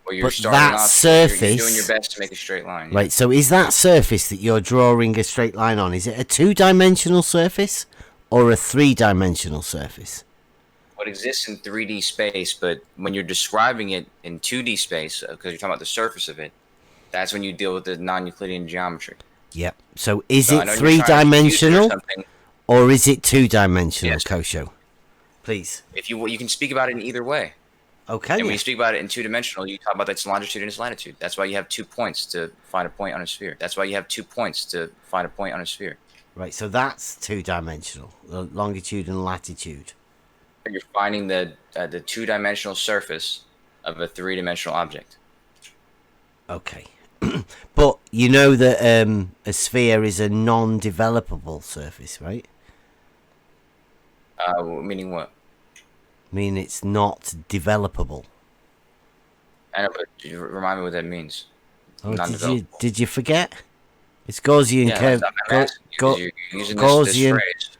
C: Well, you're doing your best to make a straight line.
D: Right, so is that surface that you're drawing a straight line on, is it a two-dimensional surface or a three-dimensional surface?
C: What exists in 3D space, but when you're describing it in 2D space, because you're talking about the surface of it, that's when you deal with the non-Euclidean geometry.
D: Yep. So is it three-dimensional or is it two-dimensional, yes. Kosho? Please.
C: If you can speak about it in either way.
D: Okay.
C: And when you speak about it in two-dimensional, you talk about its longitude and its latitude. That's why you have 2 points to find a point on a sphere. That's why you have 2 points to find a point on a sphere.
D: Right. So that's two-dimensional, the longitude and latitude.
C: You're finding the two-dimensional surface of a three-dimensional object.
D: Okay. But you know that a sphere is a non-developable surface, right?
C: Meaning what?
D: Mean it's not developable.
C: I know, but remind me what that means.
D: Oh, did you forget? It's Gaussian curve.
C: You're using this phrase.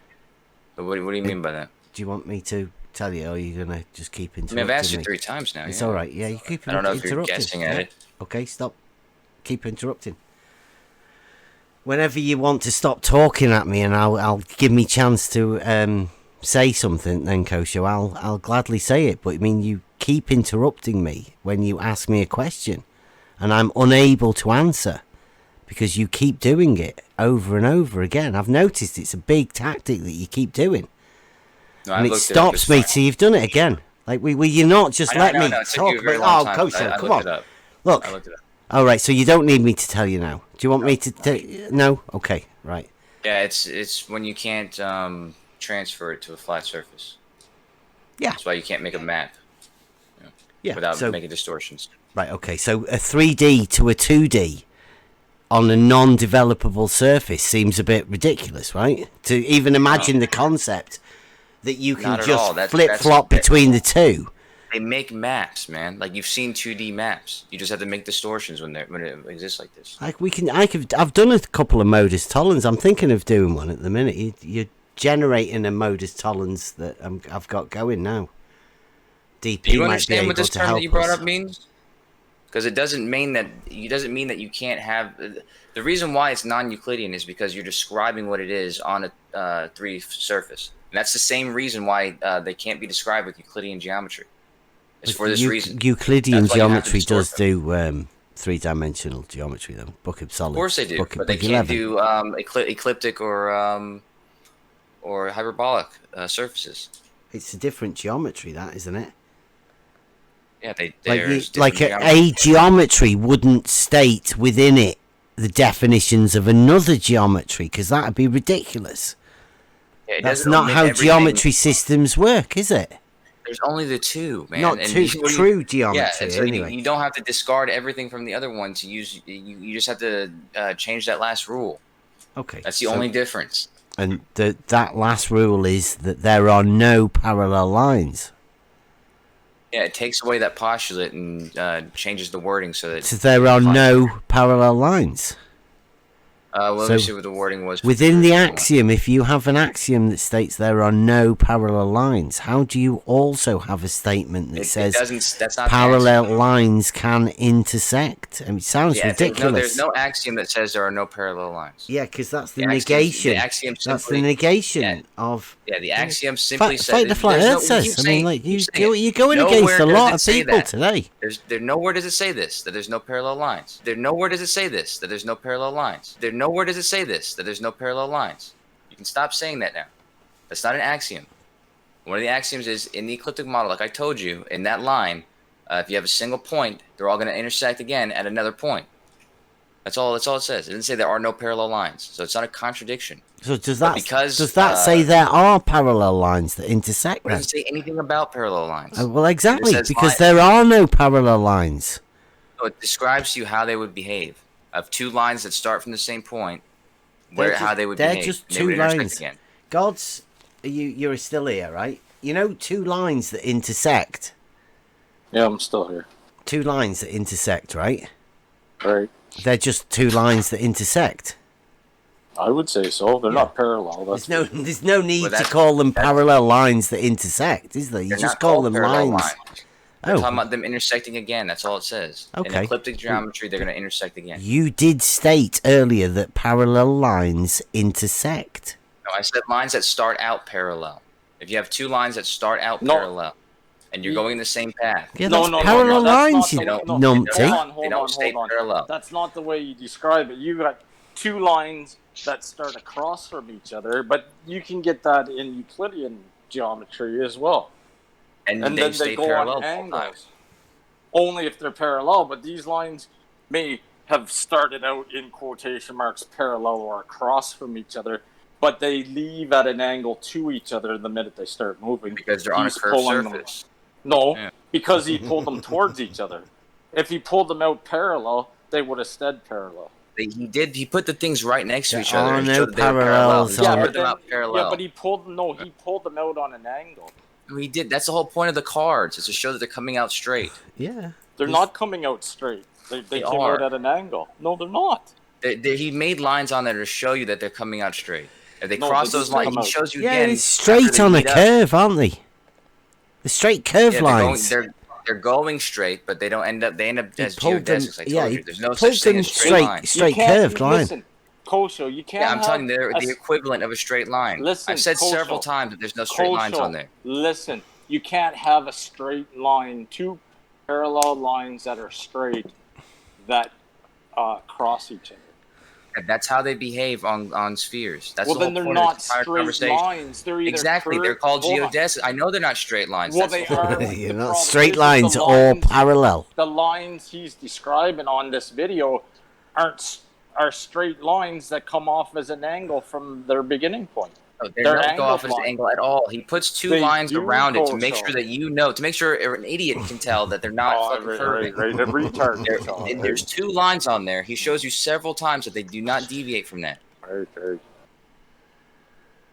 C: But what do you mean by that?
D: Do you want me to tell you, or are you gonna just keep interrupting me?
C: I've asked you 3 times now.
D: It's all right. Yeah, you keep interrupting.
C: I don't know if you're guessing at it.
D: Okay, stop. Keep interrupting. Whenever you want to stop talking at me, and I'll give me chance to say something, then Kosho, I'll gladly say it. But I mean, you keep interrupting me when you ask me a question, and I'm unable to answer because you keep doing it over and over again. I've noticed it's a big tactic that you keep doing,
C: No,
D: and it stops me till you've done it again. Like, will you not just let me talk about? Oh, Kosho, come on. Look.
C: I looked it up.
D: All right, so you don't need me to tell you now. Do you want me to? No. Okay. Right.
C: Yeah, it's when you can't transfer it to a flat surface.
D: Yeah.
C: That's why you can't make a map. Without making distortions.
D: Right. Okay. So a 3D to a 2D on a non-developable surface seems a bit ridiculous, right? To even imagine the concept that you can just flip-flop between the two.
C: They make maps, man. Like, you've seen 2D maps. You just have to make distortions when it exists like this.
D: I've done a couple of modus tollens. I'm thinking of doing one at the minute. You're generating a modus tollens that I've got going now. DP
C: Do you
D: might
C: understand
D: be able
C: what this
D: to
C: term
D: help
C: that you brought
D: us.
C: up means? Because it doesn't mean that you can't have. The reason why it's non-Euclidean is because you're describing what it is on a 3D surface, and that's the same reason why they can't be described with Euclidean geometry. It's for this reason.
D: Euclidean geometry does do three-dimensional geometry, though. Book of Solids.
C: Of course they do, but they can't do ecliptic or hyperbolic surfaces.
D: It's a different geometry, that, isn't it?
C: Yeah,
D: like a geometry wouldn't state within it the definitions of another geometry, because that would be ridiculous.
C: Yeah,
D: that's not how geometry systems work, is it?
C: There's only the two, man.
D: Not true geometry.
C: Yeah, so
D: anyway.
C: You don't have to discard everything from the other one to use. You just have to change that last rule.
D: Okay,
C: that's the only difference.
D: And that last rule is that there are no parallel lines.
C: Yeah, it takes away that postulate and changes the wording so that
D: there are no parallel lines.
C: Let me see what the wording was.
D: Within the axiom, if you have an axiom that states there are no parallel lines, how do you also have a statement that says
C: that's not
D: parallel lines can intersect? I mean, it sounds ridiculous.
C: There's no axiom that says there are no parallel lines.
D: Yeah, because that's the negation. That's the negation of.
C: Yeah, the axiom simply says.
D: Like the flat Earth says. I mean, like you're going against a lot of people today.
C: Nowhere does it say this, that there's no parallel lines. Nowhere does it say this, that there's no parallel lines. Nowhere does it say this, that there's no parallel lines. You can stop saying that now. That's not an axiom. One of the axioms is in the ecliptic model, like I told you, in that line, if you have a single point, they're all going to intersect again at another point. That's all it says. It didn't say there are no parallel lines. So it's not a contradiction.
D: So does that say there are parallel lines that intersect?
C: It doesn't say anything about parallel lines.
D: Well, exactly, because there are no parallel lines.
C: So it describes to you how they would behave. Of two lines that start from the same point, how they would behave.
D: They're just two lines. Gods, you're still here, right? You know, two lines that intersect.
E: Yeah, I'm still here.
D: Two lines that intersect, right?
E: Right.
D: They're just two lines that intersect.
E: I would say so. They're not parallel.
D: There's no need to call them parallel lines that intersect, is there? You just call them lines.
C: We're talking about them intersecting again. That's all it says.
D: Okay.
C: In ecliptic geometry, they're going to intersect again.
D: You did state earlier that parallel lines intersect.
C: No, I said lines that start out parallel. If you have two lines that start out parallel, and you're going the same path.
D: Yeah, that's parallel lines, you numpty.
C: They don't stay parallel.
E: That's not the way you describe it. You got two lines that start across from each other, but you can get that in Euclidean geometry as well.
C: And then they go on
E: angles. Only if they're parallel, but these lines may have started out in quotation marks parallel or across from each other, but they leave at an angle to each other the minute they start moving.
C: Because they're on a curved surface.
E: Because he pulled them towards each other. If he pulled them out parallel, they would have stayed parallel.
C: He put the things right next to each other.
D: Oh, no parallels.
E: But he pulled them out on an angle.
C: He did. That's the whole point of the cards, is to show that they're coming out straight.
D: Yeah.
E: They're not coming out straight. They came out at an angle. No, they're not.
C: He made lines on there to show you that they're coming out straight. If they cross those lines, he shows you again.
D: Yeah, it's straight on a curve, aren't they? The straight curve lines.
C: They're going straight, but they don't end up. They end up as geodesics. I told you. There's no
D: such thing as straight lines. Straight curved line.
E: Listen, Kosho, you can't
C: Yeah, I'm
E: have
C: telling you, they're
E: a
C: the
E: s-
C: equivalent of a straight line.
E: Listen,
C: I've said several
E: Kosho,
C: times that there's no straight lines on there.
E: Listen, you can't have a straight line, two parallel lines that are straight that cross each other.
C: And that's how they behave on spheres. That's
E: Well,
C: the
E: then
C: whole
E: they're
C: point of
E: not
C: this entire
E: straight
C: conversation.
E: lines. They're either
C: Exactly. They're
E: curved.
C: called
E: Hold on.
C: geodesics. I know they're not straight lines.
E: Well,
C: That's
E: they
C: the whole
E: are.
C: point.
D: You're
E: The
D: not
E: problem
D: straight
E: is
D: lines
E: the
D: or
E: lines,
D: parallel.
E: the lines he's describing on this video are straight lines that come off as an angle from their beginning point.
C: No, they
E: They're
C: don't go off
E: angled
C: his
E: lines.
C: angle at all. He puts two
E: They
C: lines
E: do,
C: around it to make
E: Kosho.
C: sure that you know, to make sure an idiot can tell that they're not fucking curving.
E: Right. A retard. can tell it,
C: There's two lines on there. He shows you several times that they do not deviate from that.
E: right. If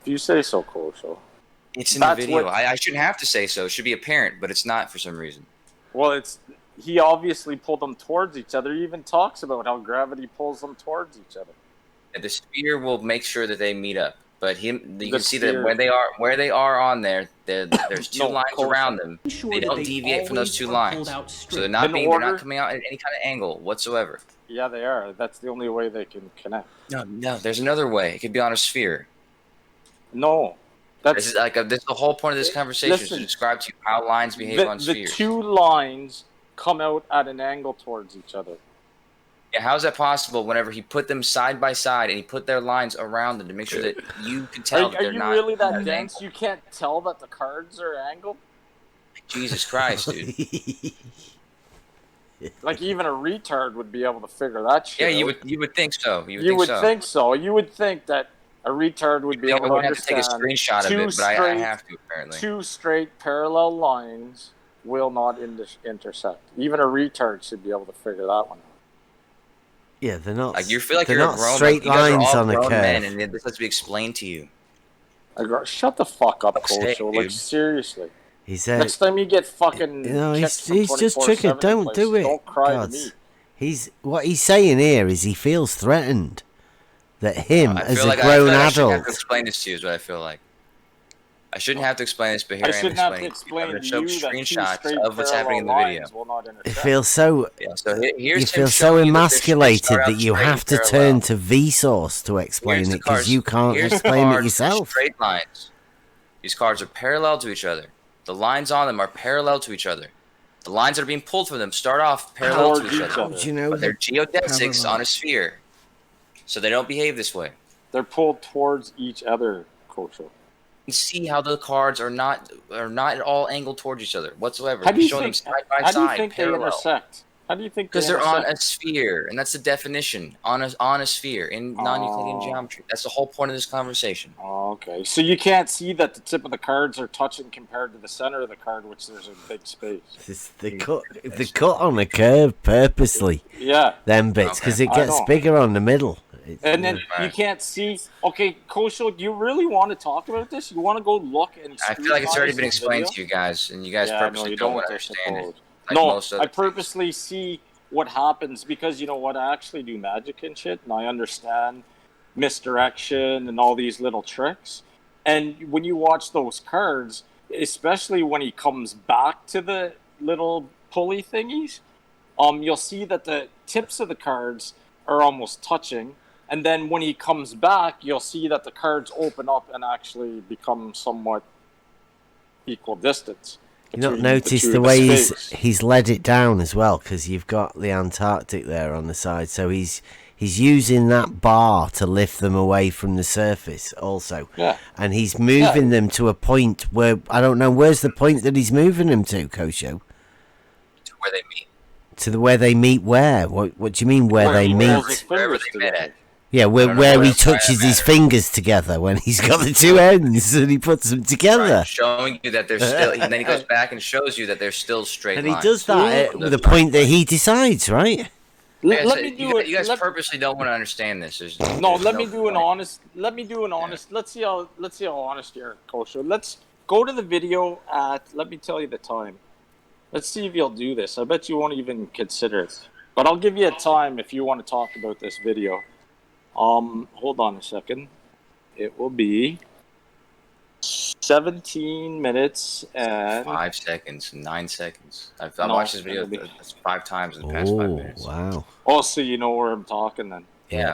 E: you say so, Kosho.
C: It's in
E: That's
C: the video.
E: what-
C: I shouldn't have to say so. It should be apparent, but it's not for some reason.
E: Well, he obviously pulled them towards each other. He even talks about how gravity pulls them towards each other.
C: The sphere will make sure that they meet up. But you
E: The
C: can see that
E: sphere-
C: where they are on there, there's two
E: No,
C: lines
E: Kosho.
C: around them.
I: Be sure
C: They
I: that
C: don't
I: they
C: deviate from those
I: always
C: two
I: are
C: lines.
I: pulled out
C: So
I: straight.
C: they're not
E: In
C: they're
E: order-
C: not coming out at any kind of angle whatsoever.
E: Yeah, they are. That's the only way they can connect.
C: No, there's another way. It could be on a sphere.
E: No,
C: This is this is the whole point of this conversation is
E: Listen,
C: to describe to you how lines behave on
E: the
C: spheres.
E: two lines come out at an angle towards each other.
C: Yeah, how is that possible whenever he put them side by side and he put their lines around them to make sure that you can tell that
E: Are
C: they're
E: you
C: not
E: really
C: at
E: that
C: an
E: dense?
C: angle?
E: You can't tell that the cards are angled?
C: Jesus Christ, dude.
E: Like even a retard would be able to figure that shit
C: Yeah,
E: out.
C: you would think so.
E: You would think so. You would think that a retard would be
C: I
E: able to
C: would have to take a
E: understand
C: screenshot of
E: two
C: it, but I
E: straight-
C: have to apparently.
E: two straight parallel lines will not intersect. Even a retard should be able to figure that one out.
D: Yeah, they're not.
C: Like you feel like
D: they're
C: you're
D: not
C: a grown
D: straight
C: you guys are
D: lines
C: all
D: on a
C: grown
D: curve.
C: men, and this has to be explained to you.
E: Shut the fuck up,
C: Fuck's sake,
E: Kosho. Like
C: dude.
E: seriously.
D: He's
E: Next time you get fucking
D: he's
E: kicked
D: just
E: from
D: triggered.
E: 24/7
D: Don't
E: place,
D: do it.
E: Don't cry
D: Gods.
E: to me.
D: What he's saying here is he feels threatened that him
C: I
D: as
C: feel
D: a
C: like
D: grown
C: I shouldn't have
D: adult.
C: to explain this to you. Is what I feel like. I shouldn't have to explain this, but here
E: I
C: I am
E: shouldn't have to
C: explaining.
E: explain
C: I'm
E: to
C: gonna
E: you
C: show
E: that two
C: screenshots
E: straight
C: of what's happening in the
E: parallel
C: video.
E: lines will not
D: It
E: intersect.
D: feels so.
C: Yeah, so here's
D: You
C: him
D: feel so
C: showing you that they
D: emasculated
C: start out
D: that you
C: straight
D: have to
C: and
D: turn
C: parallel.
D: to Vsauce to explain
C: Here's
D: it
C: the
D: because
C: cards-
D: you can't
C: here's the
D: explain it
C: cards,
D: yourself.
C: Straight lines. These cards are parallel to each other. The lines on them are parallel to each other. The lines that are being pulled from them start off parallel to
E: Towards
C: each
E: each
C: other.
E: other.
D: Do you know
C: But they're geodesics
D: parallel?
C: on a sphere. So they don't behave this way.
E: They're pulled towards each other, Kosho.
C: You can see how the cards are not at all angled towards each other whatsoever.
E: How do you
C: Show them
E: think?
C: side by
E: How do you
C: side,
E: think they
C: parallel.
E: intersect? How do you think?
C: Because
E: they
C: they're on
E: intersect?
C: a sphere, and that's the definition. On a sphere in non-Euclidean
E: Oh.
C: geometry. That's the whole point of this conversation.
E: Oh, okay, so you can't see that the tip of the cards are touching compared to the center of the card, which there's a big space.
D: They cut on a curve purposely.
E: Yeah,
D: Them bits because
C: Okay.
D: it
E: I
D: gets
E: know.
D: bigger on the middle.
E: and then you
C: Right.
E: can't see. Okay, Kosho, do you really want to talk about this? You want to go look and?
C: I feel like it's already been
E: scrutinize the
C: explained
E: video?
C: to you guys, and you guys
E: Yeah,
C: purposely
E: no, you
C: don't
E: don't. I
C: understand it.
E: suppose.
C: Like
E: No,
C: most other
E: I purposely see what happens because you know what? I actually do magic and shit, and I understand misdirection and all these little tricks. And when you watch those cards, especially when he comes back to the little pulley thingies, you'll see that the tips of the cards are almost touching. And then when he comes back, you'll see that the cards open up and actually become somewhat equal distance.
D: You not
E: between
D: noticed
E: two
D: the way
E: space.
D: he's led it down as well because you've got the Antarctic there on the side, so he's using that bar to lift them away from the surface also.
E: Yeah.
D: And he's moving them to a point where I don't know where's the point that he's moving them to, Kosho.
C: To where they meet.
D: To where they meet where? What do you mean where they
E: he
D: meet?
E: rolls his
C: Wherever
E: fingers
C: they met
E: together.
C: at.
D: Yeah,
C: don't know
D: where
C: where
D: he
C: else I
D: touches
C: am
D: his
C: at.
D: fingers together when he's got the two ends and he puts them together.
C: Right, showing you that they're still, and then he goes back and shows you that they're still straight
D: And he
C: lines.
D: does that at the point that he decides, right?
E: Let
C: Yeah,
E: me
C: so
E: do it.
C: You guys
E: let-
C: purposely don't want to understand this.
E: No, let me do an honest. Let me do an honest. Let's see how honest you are, Kosho. Let's go to the video at. Let me tell you the time. Let's see if you'll do this. I bet you won't even consider it. But I'll give you a time if you want to talk about this video. Hold on a second. It will be 17 minutes and
C: 5 seconds, 9 seconds. I've
E: No,
C: watched this video
E: it'll be-
C: 5 times in the past 5
D: Oh,
C: minutes.
D: wow.
E: oh, so you know where I'm talking then.
C: Yeah.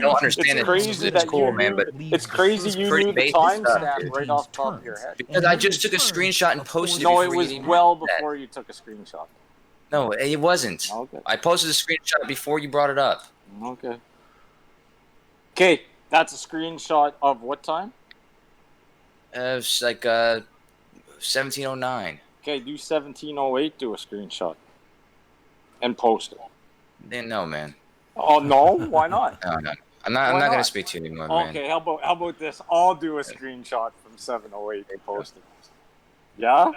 C: don't understand
E: It's
C: it.
E: crazy
C: It's
E: that
C: cool,
E: you
C: man,
E: knew.
C: but
E: It's crazy you
C: pretty
E: knew the
C: basic stuff,
E: timestamp
C: dude.
E: right off the top of your head.
C: Because I just took a screenshot and posted it
E: No,
C: before
E: it
C: you
E: was
C: even
E: well
C: did that.
E: before you took a screenshot.
C: No, it wasn't.
E: Okay.
C: I posted a screenshot before you brought it up.
E: Okay. Okay, that's a screenshot of what time?
C: It's like 1709.
E: Okay, do 1708. Do a screenshot and post it.
C: No, man.
E: Oh no, why not?
C: No, no. I'm not
E: Why
C: gonna
E: not?
C: speak to you anymore, man.
E: Okay, how about this? I'll do a screenshot from 708 and post it. Yeah?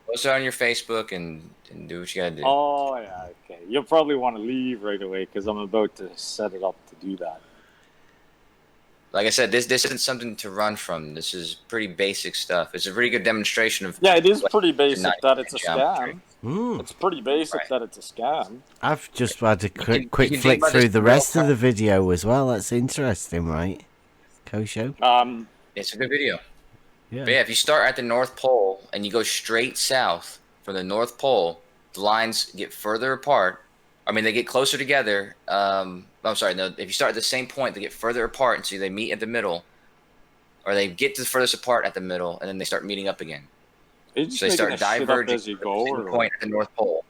C: Post it on your Facebook and do what you gotta do.
E: Oh yeah, okay. You'll probably want to leave right away because I'm about to set it up to do that.
C: Like I said, this isn't something to run from. This is pretty basic stuff. It's a pretty good demonstration of.
E: Yeah, it is
C: what
E: pretty
C: is
E: basic
C: not
E: that it's a
C: geometry.
E: scam. It's pretty basic that it's a scam.
D: I've just had a quick
C: you can
D: flick
C: debug
D: through
C: this
D: the
C: real
D: rest of
C: time.
D: the video as well. That's interesting, right? Kosho?
C: It's a good video.
D: Yeah.
C: But yeah, if you start at the North Pole and you go straight south from the North Pole, the lines get further apart. I mean, they get closer together. I'm sorry, no. If you start at the same point, they get further apart, and so they meet at the middle, or they get to the furthest apart at the middle, and then they start meeting up again.
E: Are you just
C: So they
E: making
C: start
E: this shit up
C: diverging
E: as you
C: from
E: go,
C: the same
E: or
C: point at the North Pole.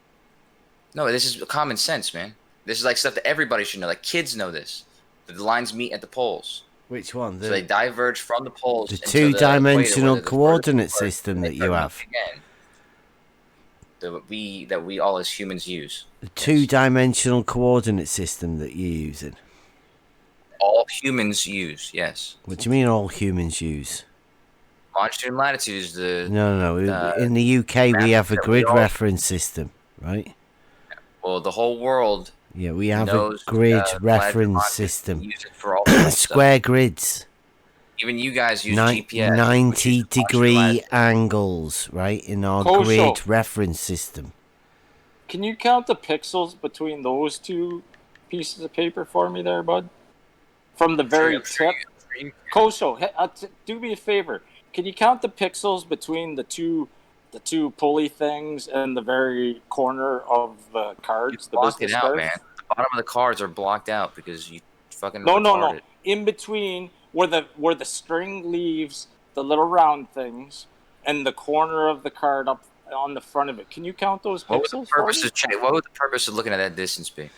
C: No, this is common sense, man. This is like stuff that everybody should know. Like kids know this. That the lines meet at the poles.
D: Which one?
C: So they diverge from the poles.
D: The
C: into
D: two-dimensional
C: the equator,
D: coordinate system that you have.
C: Again, that we all as humans use.
D: The two-dimensional coordinate system that you're using.
C: All humans use, yes.
D: What do you mean all humans use?
C: Longitude and latitude is the...
D: No. In the UK, we have a grid reference system, right?
C: Well, the whole world...
D: Yeah, we have a
C: knows,
D: grid reference system.
C: Use it for all
D: Square grids.
C: Even you guys use GPS.
D: 90-degree angles, right, in our grid reference system.
E: Can you count the pixels between those two pieces of paper for me there, bud? From the very tip. Kosho, do me a favor. Can you count the pixels between the two pulley things and the very corner of the cards?
C: You blocked it out, man. The bottom of the cards are blocked out because you fucking
E: No. In between where the string leaves the little round things and the corner of the card up on the front of it. Can you count those pixels?
C: What would the purpose of looking at that distance be?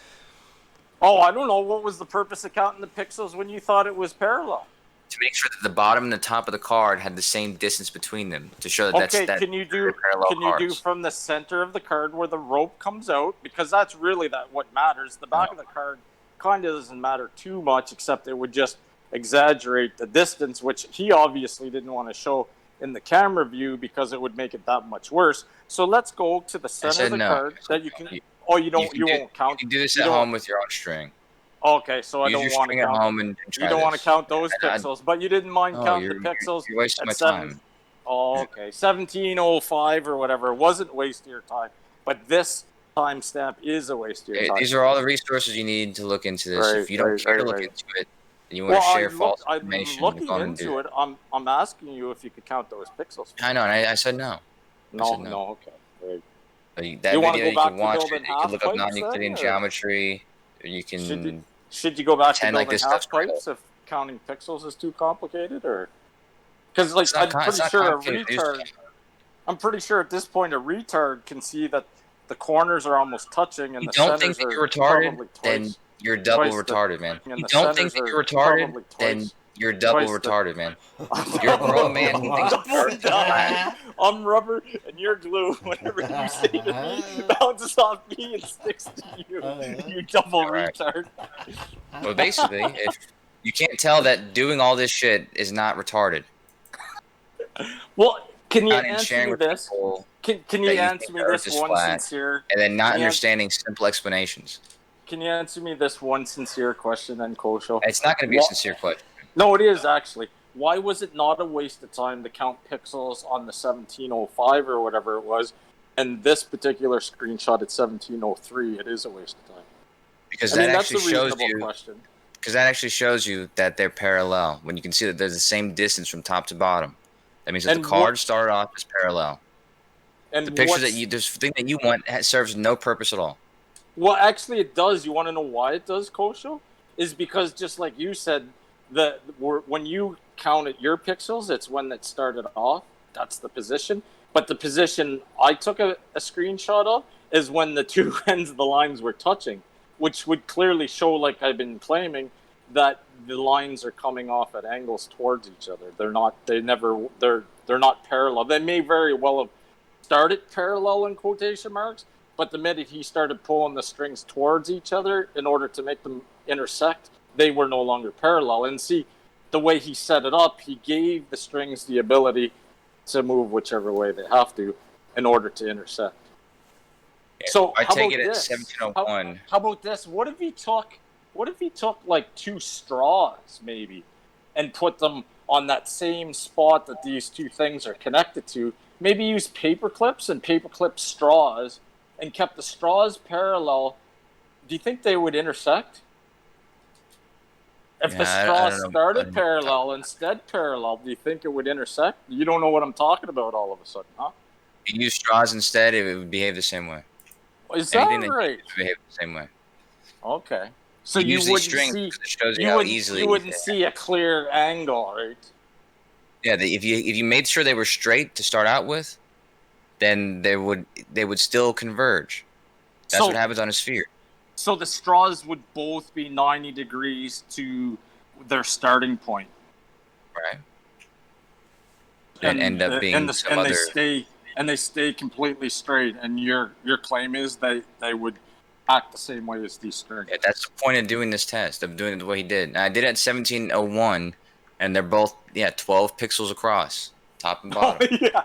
E: Oh, I don't know. What was the purpose of counting the pixels when you thought it was parallel?
C: To make sure that the bottom and the top of the card had the same distance between them, to show that
E: can you do from the center of the card where the rope comes out? Because that's really what matters. The back of the card kind of doesn't matter too much, except it would just exaggerate the distance, which he obviously didn't want to show in the camera view because it would make it that much worse. So let's go to the center of the card that you can. You won't count.
C: You can do this at home with your own string.
E: Okay, so I don't want to count.
C: At home and
E: you don't want to count those pixels, but you didn't mind counting the pixels.
C: You're wasting my time.
E: Oh, okay. 1705 or whatever. It wasn't waste of your time, but this timestamp is a waste of your time.
C: These are all the resources you need to look into this. If you don't care to look into it, and you want to share false information,
E: I'm looking into it. I'm asking you if you could count those pixels.
C: I know, and I said no.
E: No, okay. Right.
C: That video you can watch it. You can look up non-Euclidean geometry. You can.
E: Should you go back to building half pipes if counting pixels is too complicated, or because I'm pretty sure at this point a retard can see that the corners are almost touching and
C: you don't think that you're retarded, then you're double retarded, man. You don't think that you're retarded, then you're double retarded, man. You're a grown man who thinks retarded.
E: I'm rubber and you're glue. Whatever you say to me bounces off me and sticks to you. You double retard.
C: Well, basically, if you can't tell that doing all this shit is not retarded.
E: Well, can you answer me this? Can you answer me this one sincere?
C: And then not understanding simple explanations.
E: Can you answer me this one sincere question then, Kosho?
C: It's not going to be a sincere question.
E: No, it is actually. Why was it not a waste of time to count pixels on the 1705 or whatever it was, and this particular screenshot at 1703? It is a waste of time.
C: Because that actually shows you. Because that actually shows you that they're parallel. When you can see that there's the same distance from top to bottom, that means that the card started off as parallel. And the picture this thing that you want serves no purpose at all.
E: Well, actually, it does. You want to know why it does, Kosho? Is because just like you said, when you counted your pixels, it's when it started off. That's the position. But the position I took a screenshot of is when the two ends of the lines were touching, which would clearly show, like I've been claiming, that the lines are coming off at angles towards each other. They're not parallel. They may very well have started parallel in quotation marks, but the minute he started pulling the strings towards each other in order to make them intersect, they were no longer parallel. And see, the way he set it up, he gave the strings the ability to move whichever way they have to in order to intersect.
C: Yeah, so I take it at 1701.
E: How about this? What if he took like two straws maybe and put them on that same spot that these two things are connected to? Maybe use paper clips and paperclip straws and kept the straws parallel. Do you think they would intersect? If the straw started parallel instead parallel, do you think it would intersect? You don't know what I'm talking about all of a sudden, huh?
C: If you use straws instead, it would behave the same way.
E: Is that
C: Anything that
E: right?
C: would behave the same way.
E: Okay. So
C: You
E: you
C: use these
E: wouldn't
C: strings
E: see
C: because it shows you how easily.
E: you wouldn't see a clear angle, right?
C: Yeah, if you made sure they were straight to start out with, then they would still converge. That's what happens on a sphere.
E: So the straws would both be 90 degrees to their starting point.
C: Right. And end up being some other.
E: They stay completely straight. And your claim is they would act the same way as these strings.
C: Yeah, that's the point of doing this test, of doing it the way he did. And I did it at 1701, and they're both 12 pixels across, top and bottom.
E: Oh, yeah,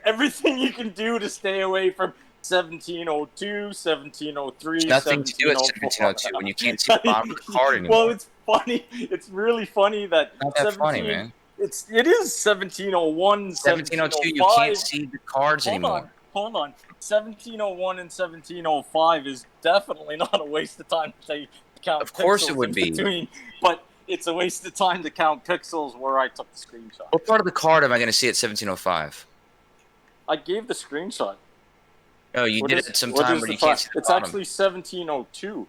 E: everything you can do to stay away from 1702, 1703,
C: There's nothing to do at 1702 when you can't see the bottom of the card anymore.
E: Well, it's funny. It's really funny that
C: Not that funny, man.
E: It is 1701,
C: 1702, you can't see the cards anymore.
E: Hold on. 1701 and 1705 is definitely not a waste of time to count.
C: Of course
E: pixels
C: it would
E: in
C: be.
E: between, but it's a waste of time to count pixels where I took the screenshot.
C: What part of the card am I going to see at 1705?
E: I gave the screenshot.
C: Oh, you did it at some time where you can't see the
E: It's
C: bottom.
E: actually 1702.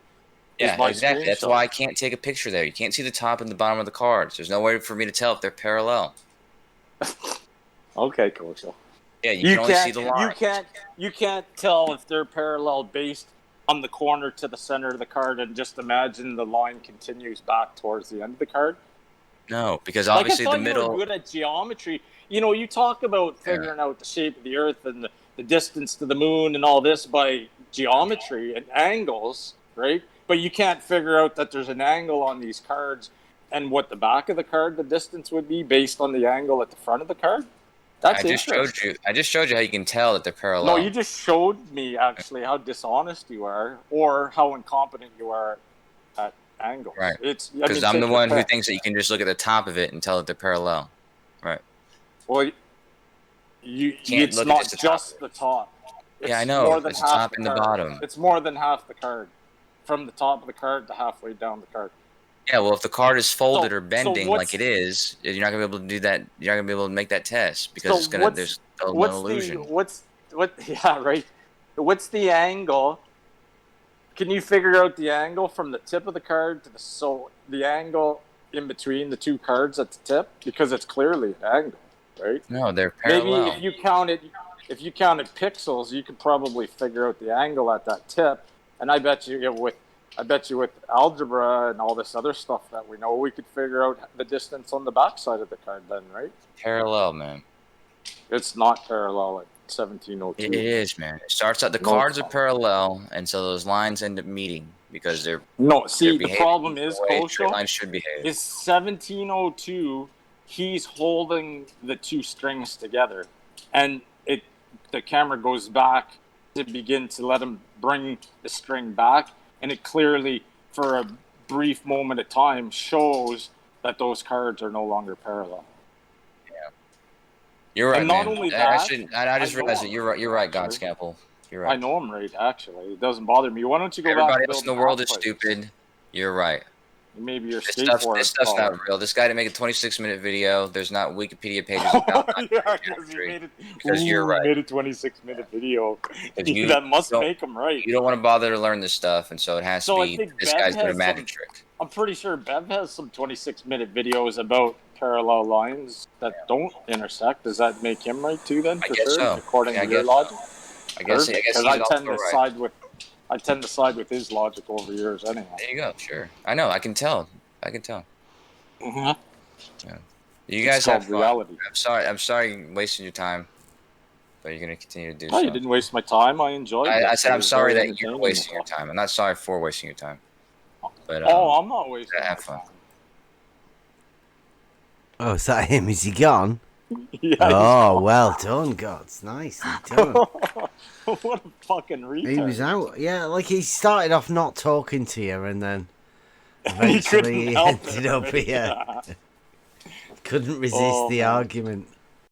C: Yeah, exactly. That's why I can't take a picture there. You can't see the top and the bottom of the cards. There's no way for me to tell if they're parallel.
E: Okay, Kosho.
C: Yeah, you can only see the line.
E: You can't tell if they're parallel based on the corner to the center of the card, and just imagine the line continues back towards the end of the card.
C: No, because obviously
E: I thought
C: the middle.
E: You were good at geometry. You know, you talk about figuring out the shape of the Earth and the distance to the moon and all this by geometry and angles, right? But you can't figure out that there's an angle on these cards and what the back of the card, the distance would be based on the angle at the front of the card.
C: I just showed you how you can tell that they're parallel.
E: No, you just showed me actually how dishonest you are, or how incompetent you are at angles.
C: Right. Because I'm the one who thinks that you can just look at the top of it and tell that they're parallel. Right.
E: Well, it's not just the top.
C: Yeah, I know. It's the top and the bottom.
E: It's more than half the card, from the top of the card to halfway down the card.
C: Yeah, well, if the card is folded or bending like it is, you're not gonna be able to do that. You're not gonna be able to make that test because there's no illusion.
E: Yeah, right. What's the angle? Can you figure out the angle from the tip of the card to the angle in between the two cards at the tip? Because it's clearly an angle, right?
C: No, they're parallel.
E: Maybe if you counted pixels, you could probably figure out the angle at that tip. And I bet you with algebra and all this other stuff that we know, we could figure out the distance on the back side of the card then, right?
C: Parallel, man.
E: It's not parallel at 1702.
C: It is, man. It starts out, the cards are parallel, and so those lines end up meeting because they're...
E: No, see, the problem is, Kosho,
C: lines should behave.
E: Is 1702, he's holding the two strings together, and the camera goes back to begin to let him bring the string back, and it clearly, for a brief moment of time, shows that those cards are no longer parallel.
C: Yeah, you're right.
E: And not
C: man.
E: only that,
C: I just realized that you're right, God Scalpel. You're right.
E: I know I'm right. Actually, it doesn't bother me. Why don't you go back?
C: Everybody else in the world is stupid. You're right.
E: Maybe your
C: this stuff's not real. This guy didn't make a 26-minute video. There's not Wikipedia pages about because you're right.
E: He made a 26-minute video. That must make him right.
C: You don't want to bother to learn this stuff, and so it has to be this guy's doing a magic trick.
E: I'm pretty sure Bev has some 26-minute videos about parallel lines that don't intersect. Does that make him right too? Then,
C: I guess so.
E: According to your logic,
C: I guess he's
E: I tend to side with his logic over yours anyway.
C: There you go. Sure. I know. I can tell.
E: Mm-hmm.
C: Yeah. You guys have reality. I'm sorry wasting your time, but you're gonna continue to do so.
E: You didn't waste my time. I enjoyed it.
C: I said I'm sorry that you're wasting your time. I'm not sorry for wasting your time. But
E: I'm not wasting.
C: Have fun.
D: Oh, is that him? Is he gone?
E: Yeah.
D: Oh, well done, Gods. Nicely done.
E: What a fucking retard.
D: He was out. Yeah, like he started off not talking to you, and then eventually he ended up here. Couldn't resist the argument.